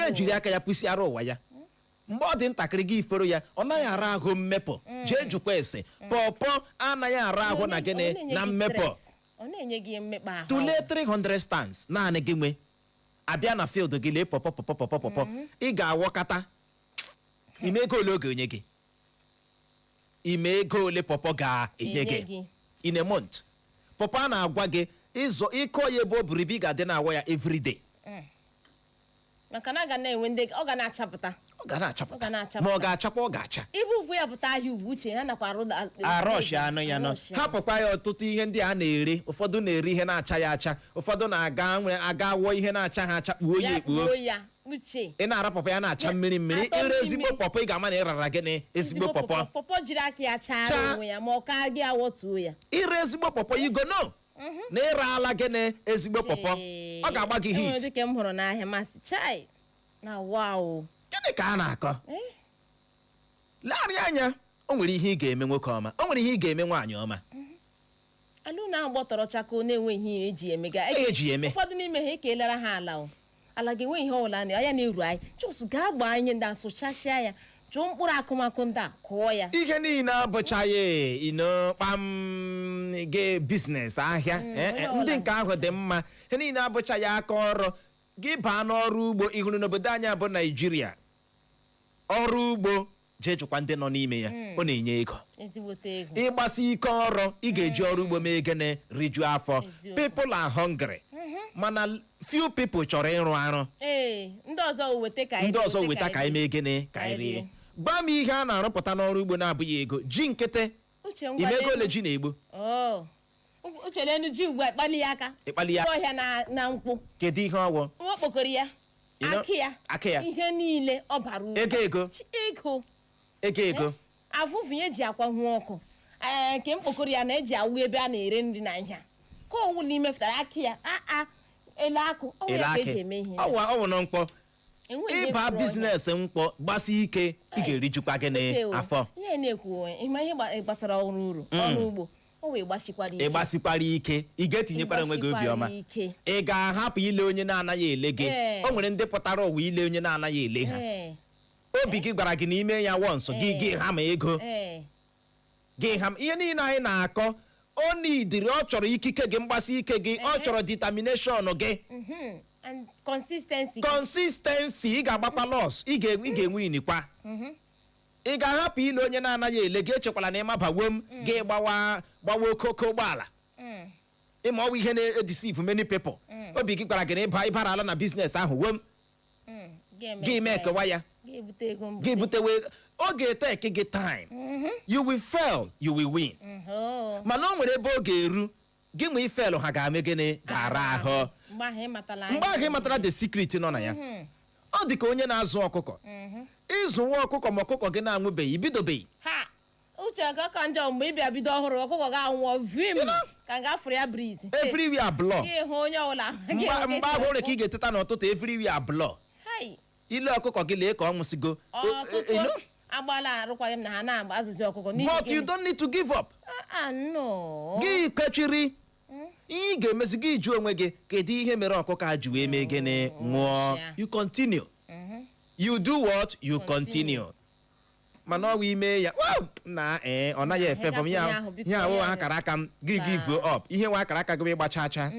Ejiri aka ya pụsịara ụwa ya. Mgbe ọ dị ntakịrị gị ifero ya, ọ naghị ara ahụ mmepụ. Jee jụkwa ese, pọpọ anaghị ara ahụ na gịnị na mmepụ. Tụlee 300 stands naanị gị nwe. Abịa na field gị lee pọpọ. Ị ga-awọkata ime ego ole oge onye gị, ime ego ole pọpọ ga-enye gị in a month. Pọpọ a na-agwa gị ịkọ ya ebe o buru ibu, ị ga-adị na-awọ ya everyday. Maka na aga na-enwe ndị ọ ga na-achapụta. Ma ọ ga-achakwa, ọ ga-acha. Ibu ugwu ya pụta ahịa ugwu uche ya nakwa arọshi anụ ya nọ. Hapụkwa ya ọtụtụ ihe ndị a na-ere. Ụfọdụ na-ere ihe na-acha ya acha, ụfọdụ na-aga awọ ihe na-acha ha acha, kpuo ya ekpuo. Ị na-ara pọpọ ya na-acha mmiri. Ire ezigbo pọpọ ị ga-ama na ị rara gịnị ezigbo pọpọ. Pọpọ jiri aka ya chaa onwe ya ma ọ ka gị awọtuo ya. Ire ezigbo pọpọ you go know na ị raala gịnị ezigbo pọpọ, ọ ga-agba gị hit. Dịka m hụrụ n'ahịa masị chai na wow. Gịnị ka a na-akọ? Larị anya, o nwere ihe ị ga-eme nwoke ọma, o nwere ihe ị ga-eme nwaanyị ọma. Alụ na-agbọtọrọ chako na-enweghị ihe eji eme ga. Ụfọdụ n'ime ha ekelara ha ala ga-enwe ihe ọbụla na ya na-eru anyị. Chọsụ gaa gbaa anyị ndị asụchasịa ya, chụọ mkpụrụ akụmakụ ndị a kụọ ya. Ihe niile abụchaghị kpam gị biznes ahịa. Ndị nke ahụ dị mma. Ihe niile abụchaghị aka ọrụ. Gị baa n'ọrụ ugbo. Ihuru n'obodo anyị bụ Naijiria, ọrụ ugbo jee jụkwa ndị nọ n'ime ya, ọ na-enye ego. Ịgbasi ike ọrụ, ị ga-eji ọrụ ugbo mee gịnị rijuo afọ. People are hungry, mana few people chọrọ ịrụ arụ. Ndị ọzọ weta ka anyị mee gịnị ka anyị rie. Gba m ihe a na-arụpụta n'ọrụ ugbo na-abụghị ego. Ji nkịtị, ime ego ole ji na-egbu? Uchelenu ji ugbu a ịkpali ya aka. Ọhịa na nkwụ. Kedu ihe ọwụ? Okpokoro ya, akị ya, ihe niile ọ bara uru. Ego. Afụfụ ya eji akwa hụ ọkụ. Nke mkpokoro ya na-eji awụ ebe a na-ere nri na ihe. Ka ọwụ n'ime fụtara akị ya, ele akụ, ọwụ ya ka eji eme ihe. Ọwụ nọ mkpọ. Ịba biznes mkpọ, gbasi ike, ị ga-erijukwa gịnị afọ. Ihe na-ekwu ịma ihe gbasara ọrụ ugbo. Ịgbasikwara ike, ị ga-etinyekwara onwe gị obiọma. Ị ga-ahapụ ile onye na-anaghị ele gị. O nwere ndị pụtara ụwa ile onye na-anaghị ele ha. Obi gị gwara gị n'ime ya wọnsọ gị hama ego. Gị hama ihe niile anyị na-akọ. O nidiri, ọ chọrọ ikike gị, mgbasi ike gị, ọ chọrọ determination gị. And consistency. Ị ga-agbakwa loss, ị ga-enwe inikwa. Ị ga-ahapụ ile onye na-anaghị ele gị, echekwala na ịmabawo m gị gbawa okoko ụgbọala. Ịma ọwụ ihe na-edeceive many people. Obi gị gwara gị na ịbara ala na biznes ahụ wom gị mee kewa ya, gị butewe. Ọ ga-eteke gị time. You will fail, you will win. Mana o nwere ebe ọ ga-eru gị nwe ifelu ha ga-ame gịnị ga-ara ahụ. Mgbe ahụ ị matara the secret nọ na ya. Ọ dị ka onye na-azụ ọkụkọ. Ịzụ nwa ọkụkọ ma ọkụkọ gị na-anwụbeghị, ibidobeghị. uche ka njọ mgbe ị bịa bido ọhụrụ ọkụkọ ga-anwụọ vim ka nga afụrụ ya brizi everywhere blọ ịhụ onye ọbụla mgbe ahụ ka ị ga-eteta n'ụtụtụ everywhere blọ ile ọkụkọ gị lee ka ọ nwụsịgo agbala arụkwaghị m na ha na-agba azụzi ọkụkọ but you don't need to give up gị kwechiri ihe ị ga-emezi gị jụọ onwe gị kedu ihe mere ọkụkọ a ji wee mee gịnị nwụọ you continue you do what you continue mana ọ wee ime ya na ọ naghị efe fọm ihe ahụ akara aka m gị give up ihe nwa akara aka gị gbacha acha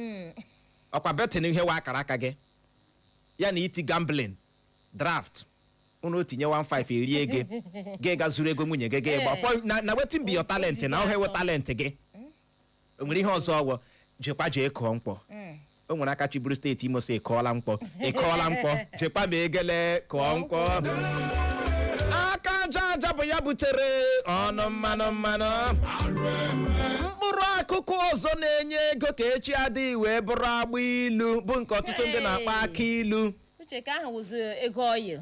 ọkwa betin ihe nwa akara aka gị ya na iti gambling draft unu tinye 15 erie gị ga zuru ego nwunye gị gba na wetin be your talent na ọhewe talent gị o nwere ihe ọzọ ọgwọ jekwa jee kọọ mkpọ o nwere aka chiburu steeti Imo si ịkọọla mkpọ jekwa ma egele kọọ mkpọ aka aja bụ ya butere ọnụ mmanụ mkpụrụ akụkụ ọzọ na-enye ego ka echi adịghị wee bụrụ agba ilu bụ nke ọtụtụ ndị na-akpa aka ilu uche ka ahụ wụzi ego oil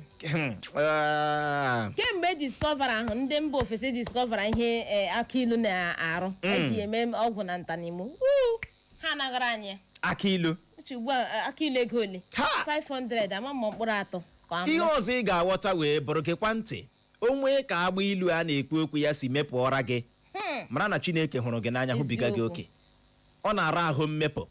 kemgbe discover ahụ ndị mba ofesi discover ihe aka ilu na-arụ eji eme ọgwụ na ntanimo ha nagara anyị aka ilu uche ugbu a aka ilu ego ole 500 ama ma mkpụrụ atọ ihe ọzọ ị ga-aghọta wee bụrụ gekwa ntị onwe ka agba ilu a na-ekwu okwu ya si mepụọra gị mara na Chineke hụrụ gị n'anya hụbiga gị oke ọ na-ara ahụ mmepụ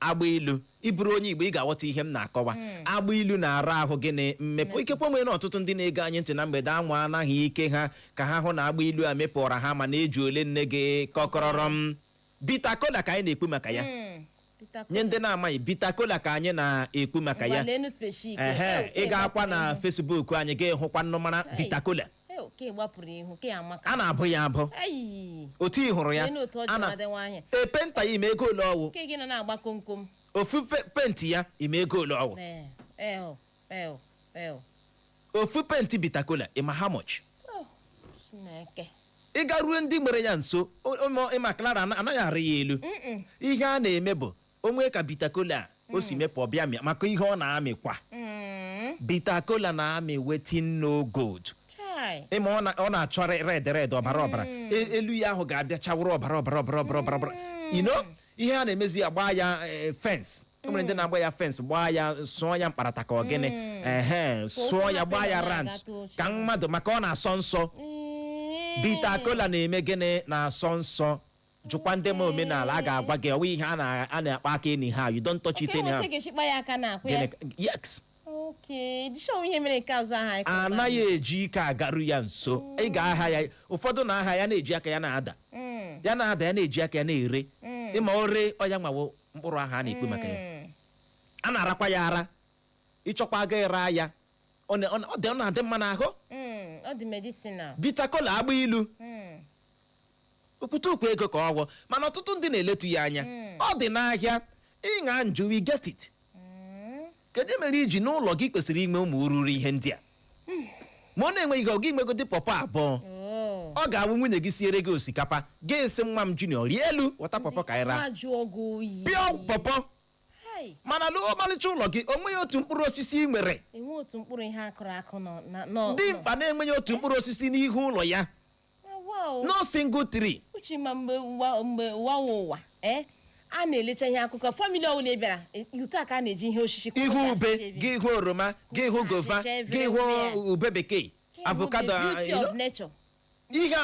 agba ilu ịbụrụ onye Igbo ị ga-aghọta ihe m na-akọwa agba ilu na-ara ahụ gị na mmepụ ikekwe nwere ọtụtụ ndị na-ege anyị ntị na mgbede anwa anaghị ike ha ka ha hụ na agba ilu a mepụọra ha ma na-eji ole nne gị kọkọrọrọm bita kola ka anyị na-ekwu maka ya nye ndị na-amaghị bita kola ka anyị na-ekwu maka ya ị ga-akwa na Facebook anyị ga-ehụkwa nnụmara bita kola a na-abụ ya abụ otu ị hụrụ ya penta ya ime ego ole ọwụ ofu penti ya ime ego ole ọwụ ofu penti bita kola ịma how much ị ga ruo ndị mere ya nso ịma Clara anaghị arị ya elu ihe a na-eme bụ onwe ka bita kola o si mepụ ọbịa maka ihe ọ na-amịkwa bita kola na-amị wetin no good ịma ọ na-achọ red ọbara elu ya ahụ ga-abịa chawụrụ ọbara ihe a na-emezi ya gbaa ya fence o nwere ndị na-agba ya fence gbaa ya sụọ ya mkparata ka ọgịnị sụọ ya gbaa ya ranch ka mmadụ maka ọ na-asọ nsọ bita kola na-eme gịnị na-asọ nsọ jụkwa ndị ma omenala a ga-agwa gị ọwa ihe a na-akpa aka eni ha you don't touch it anyhow yes anaghị eji ike agaru ya nso ị ga-aha ya ụfọdụ na-aha ya na-eji aka ya na-ada ya na-eji aka ya na-ere ịma ore ọya nwawo mkpụrụ ahụ a na-ekpe maka ya a na-arakwa ya ara ịchọkwa aga ịra ya ọ na-adị mma n'ahụ bita kola agba ilu ukwutukwu ego ka ọgwọ mana ọtụtụ ndị na-eletu ya anya ọ dị n'ahịa ịṅa njụ we get it kedu mere iji n'ụlọ gị kwesịrị ime ụmụ ururu ihe ndị a ma ọ na-enweghị ihe ọgị imego dị pọpọ abụọ ọ ga-awụ nwunye gị siere gị osikapa ga-esi nwa m junior rie elu wọta pọpọ ka ịra pịọ pọpọ mana ọmalịcha ụlọ gị o nweghị otu mkpụrụ osisi ị nwere dị mkpa na-enweghị otu mkpụrụ osisi n'ihu ụlọ ya no single tree mgbe ụwa a na-elecha ihe akụkọ famili ọbụla bịara ute ka a na-eji ihe osisi ihu ube gị ihu oroma gị ihu gova gị ihu ube bekee avocado ihe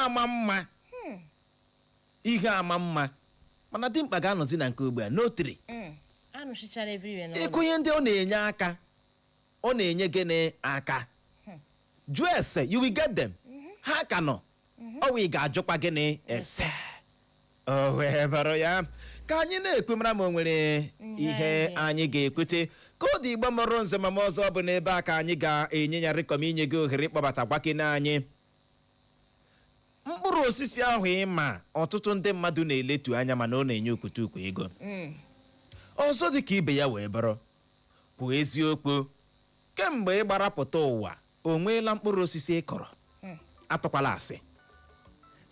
ama mma mana dimkpa ga-anọzi na nke ugbu a n'otiri ịkụnye ndị ọ na-enye aka ọ na-enye gịnị aka jụọ ese you will get them ha ka nọ ọwa ị ga-ajụkwa gịnị ese o wee bụrụ ya ka anyị na-ekwu mara ma o nwere ihe anyị ga-ekwute ka ọ dị Igbo mụrụ nze ma ọzọ bụ n'ebe a ka anyị ga-enye ya rịkọm inye gị ohere ịkpọbata gbakene anyị mkpụrụ osisi ahụ ịma ọtụtụ ndị mmadụ na-eletu anya mana ọ na-enye ukwutukwu ego ọzọ dị ka ibe ya wee bụrụ bụ eziokwu kemgbe ị gbarapụta ụwa o nweela mkpụrụ osisi ị kọrọ atụkwala asị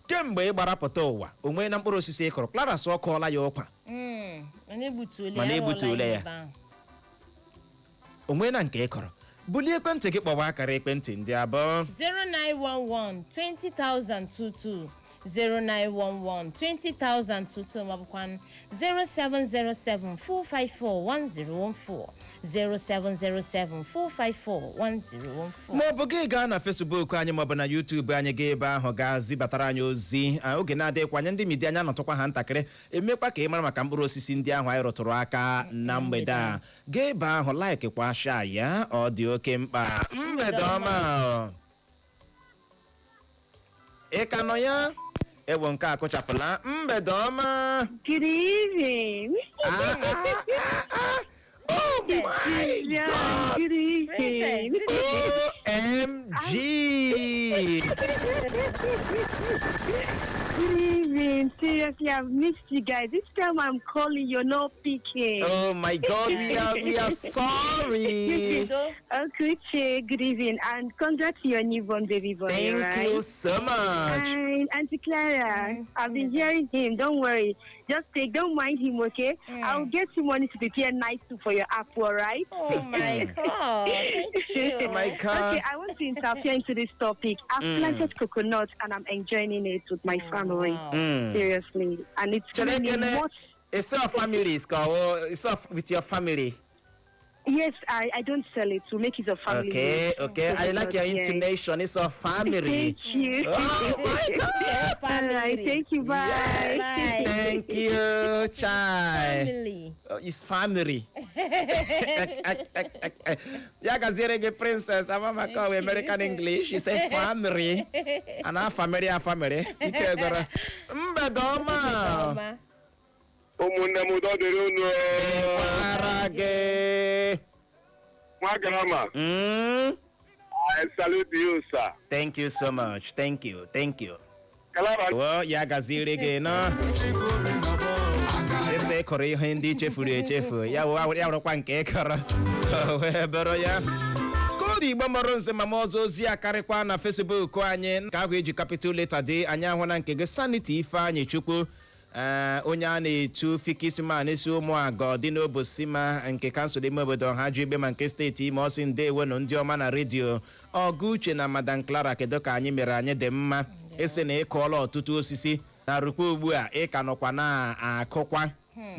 kemgbe ị gbarapụta ụwa o nweela mkpụrụ osisi ị kọrọ Clara sọ kọọla ya ọkwa mana egbutuole ya o nweela nke ị kọrọ bulie ekwentị gị kpọwa akara ekwentị ndị abụọ 0911 20,022 0911 20,022 maọbụkwa 0707 454 1014 0707 454 1014 maọbụ gị gaa na Facebook anyị maọbụ na YouTube anyị gaa ebe ahụ gaa zibatara anyị ozi oge na-adịkwa anya ndị midia anyị anọtụkwa ha ntakịrị emekwa ka ị mara maka mkpụrụ osisi ndị ahụ anyị rụtụrụ aka na mgbede a gaa ebe ahụ like kwa sha ya ọ dị oke mkpa mgbede ọma ị ka nọ ya ewo nke a kụchapụla mgbede ọma Good evening. Oh my God! Good evening. OMG! Good evening. Seriously, I've missed you guys. This time I'm calling, you're not picking. Oh my God, we are sorry. Okay, good evening. And congrats to your newborn baby boy. Thank you so much. And Auntie Clara, I've been hearing him. Don't worry. Don't mind him, okay? I'll get you money to prepare nice soup for your apple, all right? Oh my God. Thank you. Oh my God. Okay, I want to interfere into this topic. I've planted coconut and I'm enjoying it with my family. Wow. Seriously. And it's giving me much. It's your family, it's with your family. Yes, I don't sell it to make it a family. Okay. I like your intonation. It's a family. Thank you. Oh my God. All right, thank you. Bye. Yes, Bye. thank you, child. Family. It's family. Ya gaziere princess. I'm call American English. She say family. And our family. Ike goro. Mbedoma. ụmụnne m udo dịrị unu Gbara gị. nwa grama I salute you sir. Thank you so much. Thank you. Kalaba Well, ya gaziere gị no. Ese kọrọ ihe ndị chefuru echefu. Ya wụrụkwa nke kọrọ. Wee bụrụ ya. Koodu Igbo mọrọ nze ma ọzọ ozi akarịkwa na Facebook anyị ka ahụ eji capital letter dị anyị ahụ na nke gị Sanity Ifeanyị Chukwu onye a na-etu fikisima n'isi ụmụagọ dị n'Obosima nke kansụl ime obodo ha ji igbe ma nke steeti ime ọsị ndewo nụ ndị ọma na redio ọgụ uche na Madam Clara kedu ka anyị mere anyị dị mma esi na ịkụọla ọtụtụ osisi na rukwa ugbu a ịka nọkwa na-akụkwa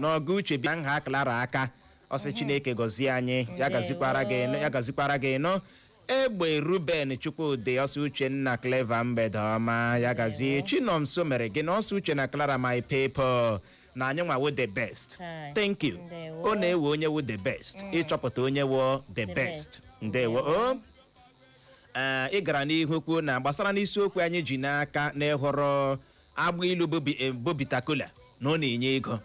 n'ọgụ uche bịa nha Clara aka ọsị Chineke gọzie anyị ya gazikwara gị nọ egbe Ruben Chukwudị ọsị Uchenna Clever mgbede ọma ya gazie Chinomso mere gị na ọsị Uche na Clara my people na anyị nwa wo the best. Thank you. Ọ na-ewe onye wo the best ịchọpụta onye wo the best. Ndewo. Ị gara n'ihu kwuo na gbasara n'isiokwu anyị ji n'aka na ịhọrọ agba ilu Bobitakola na ọ na-enye ego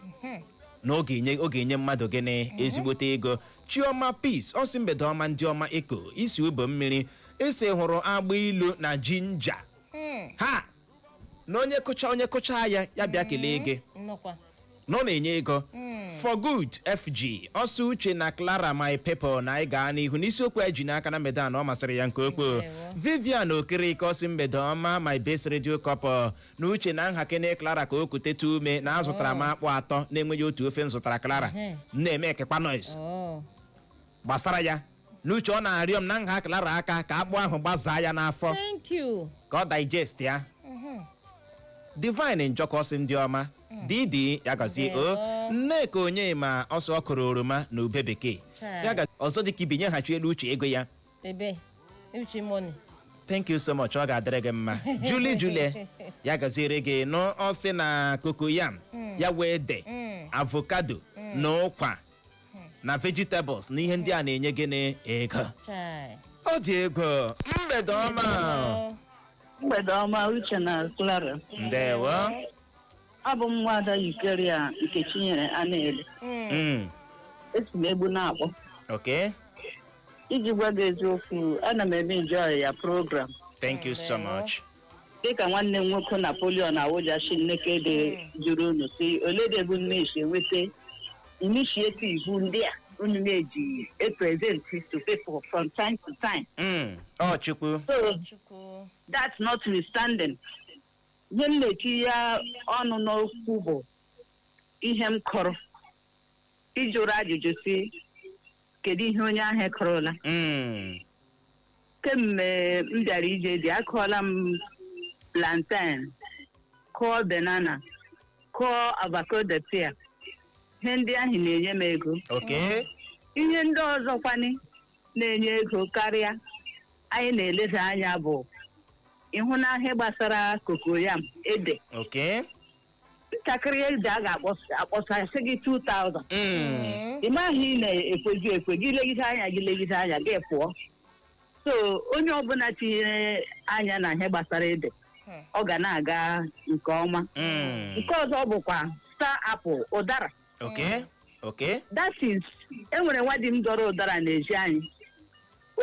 na ọ ga-enye mmadụ gịnị ezigbote ego. Chioma Peace ọsị mgbede ọma ndị ọma eko isi ubo mmiri ese hụrụ agba ilu na jinja ha na onye kụcha ya bịa kelee gị nọ na-enye ego for good FG ọsị Uche na Clara my people na anyị gaa n'ihu n'isiokwu anyị ji n'aka na mgbede a na ọ masịrị ya nke okwu Vivian Okereke ọsị mgbede ọma my best radio couple na Uche na nhakene Clara ka o kutete ume na azụtara m akpụ atọ na-enweghị otu ofe nzụtara Clara na-eme ekekwa noise gbasara ya n'uche ọ na-arịọ m na nha Clara aka ka akpụ ahụ gbazaa ya n'afọ ka ọ digest ya Divine Njọkọsị ndị ọma Didi ya gazie Nneka Onyema ọsọ ọkụrụ oroma na ube bekee ya gazie ọzọ dịka ibi nyeghachi elu Uche ego ya thank you so much ọ ga-adịrị gị mma Julie ya gaziere gị nọ ọsị na cocoyam ya wee de avocado na ụkwa na vegetables na ihe ndị a na-enye gị n'ego ọ dị ego mgbede ọma Uche na Clara ndewo abụ m nwada Yukeria nke Chinyere Ana-ele esi m egbu na-akpọ okay iji gwa gị eziokwu ana m eme enjoy ya program thank you so much dịka nwanne m nwoke Napoleon Awojashi Nneke dị jụrụ unu si oledebu mmesi enweta initiative ndị a unu na-eji present to people from time to time. Chukwu. So that's notwithstanding. Ihe m na-eti ya ọnụ n'okwu bụ ihe m kọrọ ịjụrụ ajụjụ si kedu ihe onye ahụ kọrọla kemgbe m bịara ije dị akụọla m plantain, kụọ banana, kụọ avocado pear. Ihe ndị ahụ na-enye m ego. Ihe ndị ọzọkwani na-enye ego karịa anyị na-eleza anya bụ ịhụnahịa gbasara kokoyam, ede. Ntakịrị ede a ga-akpọsasị gị 2,000. Ị maghị ị na-ekweju ekwe, gị legide anya gị pụọ. So onye ọbụla tinyere anya na ihe gbasara ede, ọ ga na-aga nke ọma. Nke ọzọ bụkwa star apple, ụdara. That is, enwere nwa di m dọrọ ụdara n'ezi anyị.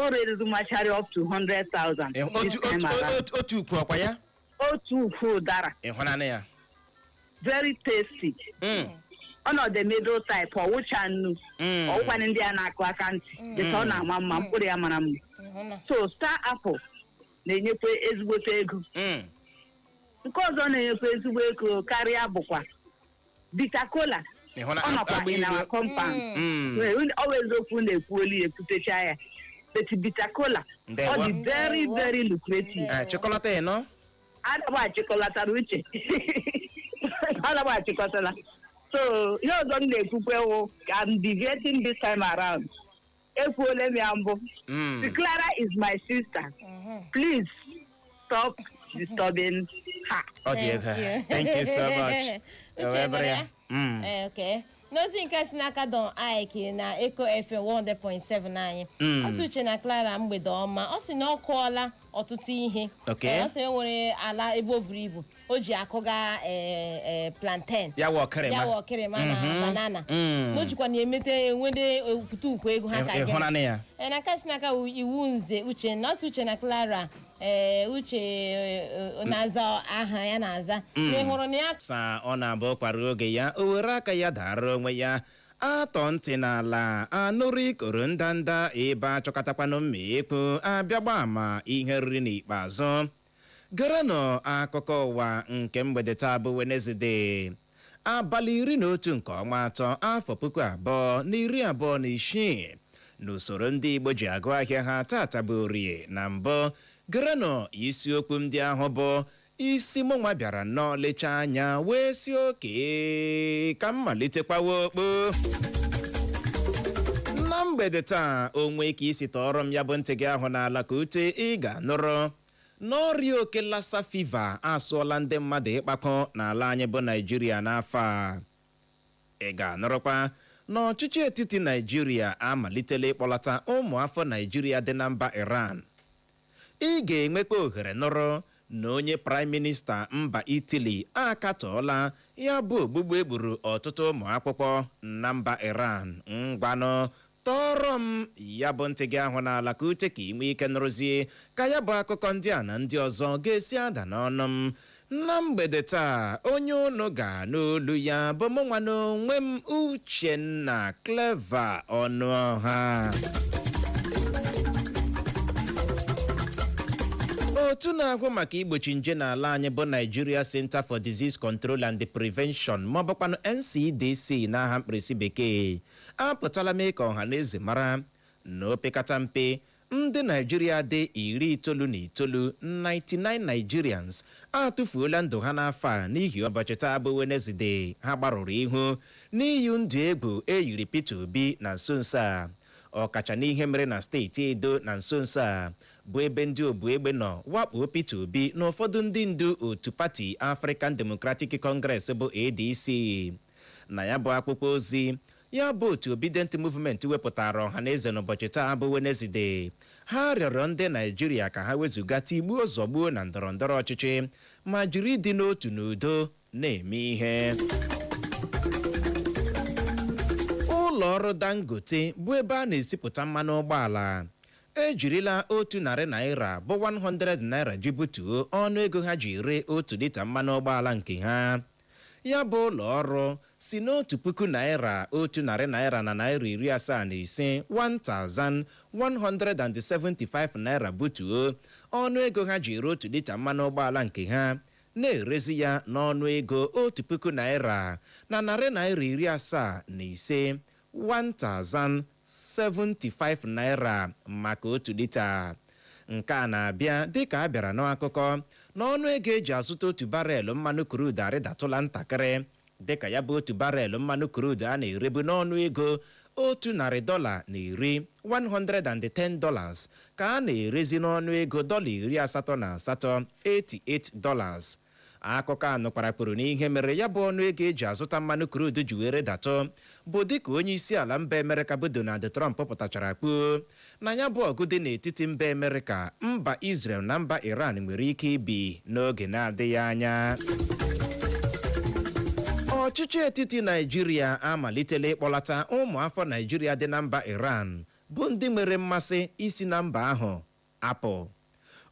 O rere machari up to 100,000. Otu ukwu ọkwa ya? Otu ukwu ụdara. Very tasty. Ọnọdụ middle type, ọwụcha nnu, ọwụkwanị ndị a na-akụ aka ntị, dịka ọ na-ama mma, mkpụrụ ya mara mma. So star apple na-enyekwa ezigbote ego. Nke ọzọ na-enyekwa ezigbo ego karịa bụkwa bitter cola. Ọ nọkwa in our compound. Ọ wụ eziokwu na-ekwu olu ekwutecha ya. But bitter cola, ọ dị very very lucrative. Chocolate eno? Adaba achịkọlatara uche. Adaba achịkọtala. So ihe ọzọ m na-ekwukwe wụ, I'm deviating this time around. Ekwuole m ya mbụ. Clara is my sister. Please stop disturbing her. Thank you so much. Okay. N'ozi nke si n'aka Don Ike na Eco FM 100.7 anyị. Ọ sị Uche na Clara mgbede ọma. Ọ sị na ọ kụọla ọtụtụ ihe. Ọ sị nwere ala ebe o buru ibu. O ji akụga plantain. Ya wọ kirima na banana. O jikwa na-emete nwede ukwutukwu ego ha ka gị. Na nke si n'aka iwu nze Uche na ọ sị Uche na Clara Uche na-aza aha ya na-aza. N'ịhụrụ na ya sa ọ na-abụ kwara oge ya, o were aka ya dara onwe ya, atọ ntị n'ala, anụrụ ikoro ndanda ebe achọkatakwanụ mmekpu, abịagba ama ihe riri n'ikpeazụ. Gerenụ akụkọ ụwa nke mgbede taa bụ Wenezdee, abalị 11 nke ọnwa atọ, afọ 2026. N'usoro ndị Igbo ji agụ ahịa ha tata bụ Orie na mbụ. Gerenụ isiokwu ndị ahụ bụ isi mụnwa bịara nnọọ lecha anya wee si oke ka m malitekwawa okpo. Na mgbede taa, onwe ka isi tọrọ m ya bụ ntị gị ahụ n'ala ka ute ị ga-anụrụ n'ọrịa oke lassa fever asụọla ndị mmadụ ịkpakọ n'ala anyị bụ Naijiria n'afọ a. Ị ga-anụrụkwa n'ọchịchị etiti Naijiria amalitela ịkpọlata ụmụafọ Naijiria dị na mba Iran. Ị ga-enwekwa ohere nụrụ na onye Prime Minista mba Italy akatọọla ya bụ ogbugbu egburu ọtụtụ ụmụ akwụkwọ na mba Iran. Ngwanụ tọrọ m ya bụ ntị gị ahụ n'ala ka ute ka inwe ike nụrụzie ka ya bụ akụkọ ndị a na ndị ọzọ ga-esi ada n'ọnụ m. Na mgbede taa, onye unu ga n'olu ya bụ mụnwa n'onwe m, Uchenna Clever Ọnụọha. Otu na-agwụ maka igbochi nje n'ala anyị bụ Nigeria Center for Disease Control and Prevention ma ọ bụkwanụ NCDC n'aha mkpirisi bekee apụtala mee ka ọha na eze mara na opekata mpe ndị Nigeria dị 99 Nigerians atụfuola ndụ ha n'afọ a n'ihi ụbọchị taa bụ Wenezdee ha gbarụrụ ihu n'iyi ndụ egwu eyiri Peter Obi na nso nso a, ọkacha n'ihe mere na steeti Edo na nso nso a bụ ebe ndị obu egbe nọ wakpo Peter Obi na ụfọdụ ndị ndu otu pati African Democratic Congress bụ ADC. Na ya bụ akwụkwọ ozi ya bụ otu Obedient Movement wepụtara ọha na eze n'ụbọchị taa bụ Wenezdee. Ha rịọrọ ndị Naijiria ka ha wezụga tigbuo zọgbuo na ndọrọndọrọ ọchịchị ma jiri ịdị n'otu n'udo na-eme ihe. Ụlọ ọrụ Dangote bụ ebe a na-esipụta mmanụ ụgbọala ejirila 100 naira bụ 100 naira ji butuo ọnụ ego ha ji ree 1 lita mmanụ ụgbọala nke ha. Ya bụ ụlọ ọrụ si n'1,000 naira 100 naira na naira 75 1175 naira butuo ọnụ ego ha ji ree 1 lita mmanụ ụgbọala nke ha, na-erezi ya n'ọnụ ego 1,000 naira na narị naira 75 1075 naira maka 1 lita. nke a na-abịa dịka a bịara n'akụkọ n'ọnụ ego eji azụta otu barel mmanụ crude arịdatụla ntakịrị dịka ya bụ otu barel mmanụ crude a na-erebu n'ọnụ ego $110 $110 ka a na-erezi n'ọnụ ego $88 $88. Akụkọ a nụkwara kwuru n'ihe mere ya bụ ọnụ ego eji azụta mmanụ crude ji were datụ bụ dịka onye isi ala mba Amerịka bụ Donald Trump pụtachara kpuo na ya bụ ọgụ dị n'etiti mba Amerịka, mba Israel na mba Iran nwere ike ibi n'oge na-adịghị anya. Ọchịchị etiti Naịjirịa amalitela ịkpọlata ụmụafọ Naịjirịa dị na mba Iran bụ ndị nwere mmasị isi na mba ahụ apụ.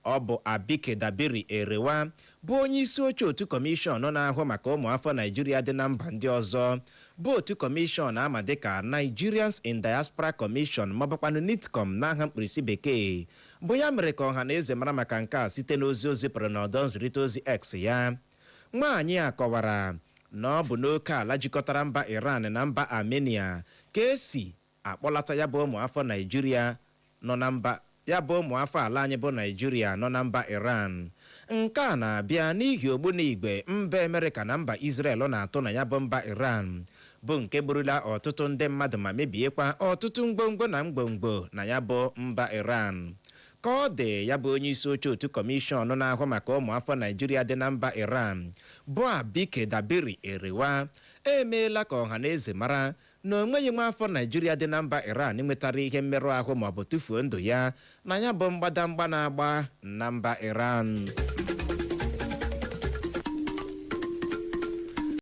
Ọ bụ Abike Dabiri Erewa bụ onye isi oche otu kọmishọn na-ahụ maka ụmụafọ Naịjirịa dị na mba ndị ọzọ bụ otu kọmishọn ama dịka Nigerians in Diaspora Commission maọbụkwanụ NITCOM n'aha mkpirisi bekee bụ ya mere ka ọha na eze mara maka nke a site n'ozi o zipụrụ n'ọdọ nzirịta ozi X ya. Nwaanyị a kọwara na ọ bụ n'oke ala jikọtara mba Iran na mba Armenia ka esi akpọlata ya bụ ụmụafọ Naịjirịa nọ na mba ya bụ ụmụafọ ala anyị bụ Naịjirịa nọ na mba Iran. Nke a na-abịa n'ihi ogbunigwe mba Amerịka na mba Israel na-atụ na ya bụ mba Iran bụ nke gburula ọtụtụ ndị mmadụ ma mebiekwa ọtụtụ ngwongwo na mgbomgbo na ya bụ mba Iran. Ka ọ dị ya bụ onye isi oche otu kọmishọn na-ahụ maka ụmụafọ Naịjirịa dị na mba Iran bụ Abike Dabiri Erewa emeela ka ọha na eze mara na onweghị nwaafọ Naịjirịa dị na mba Iran nwetara ihe mmerụ ahụ maọbụ tụfuo ndụ ya na ya bụ mgbadamgba na-agba na mba Iran.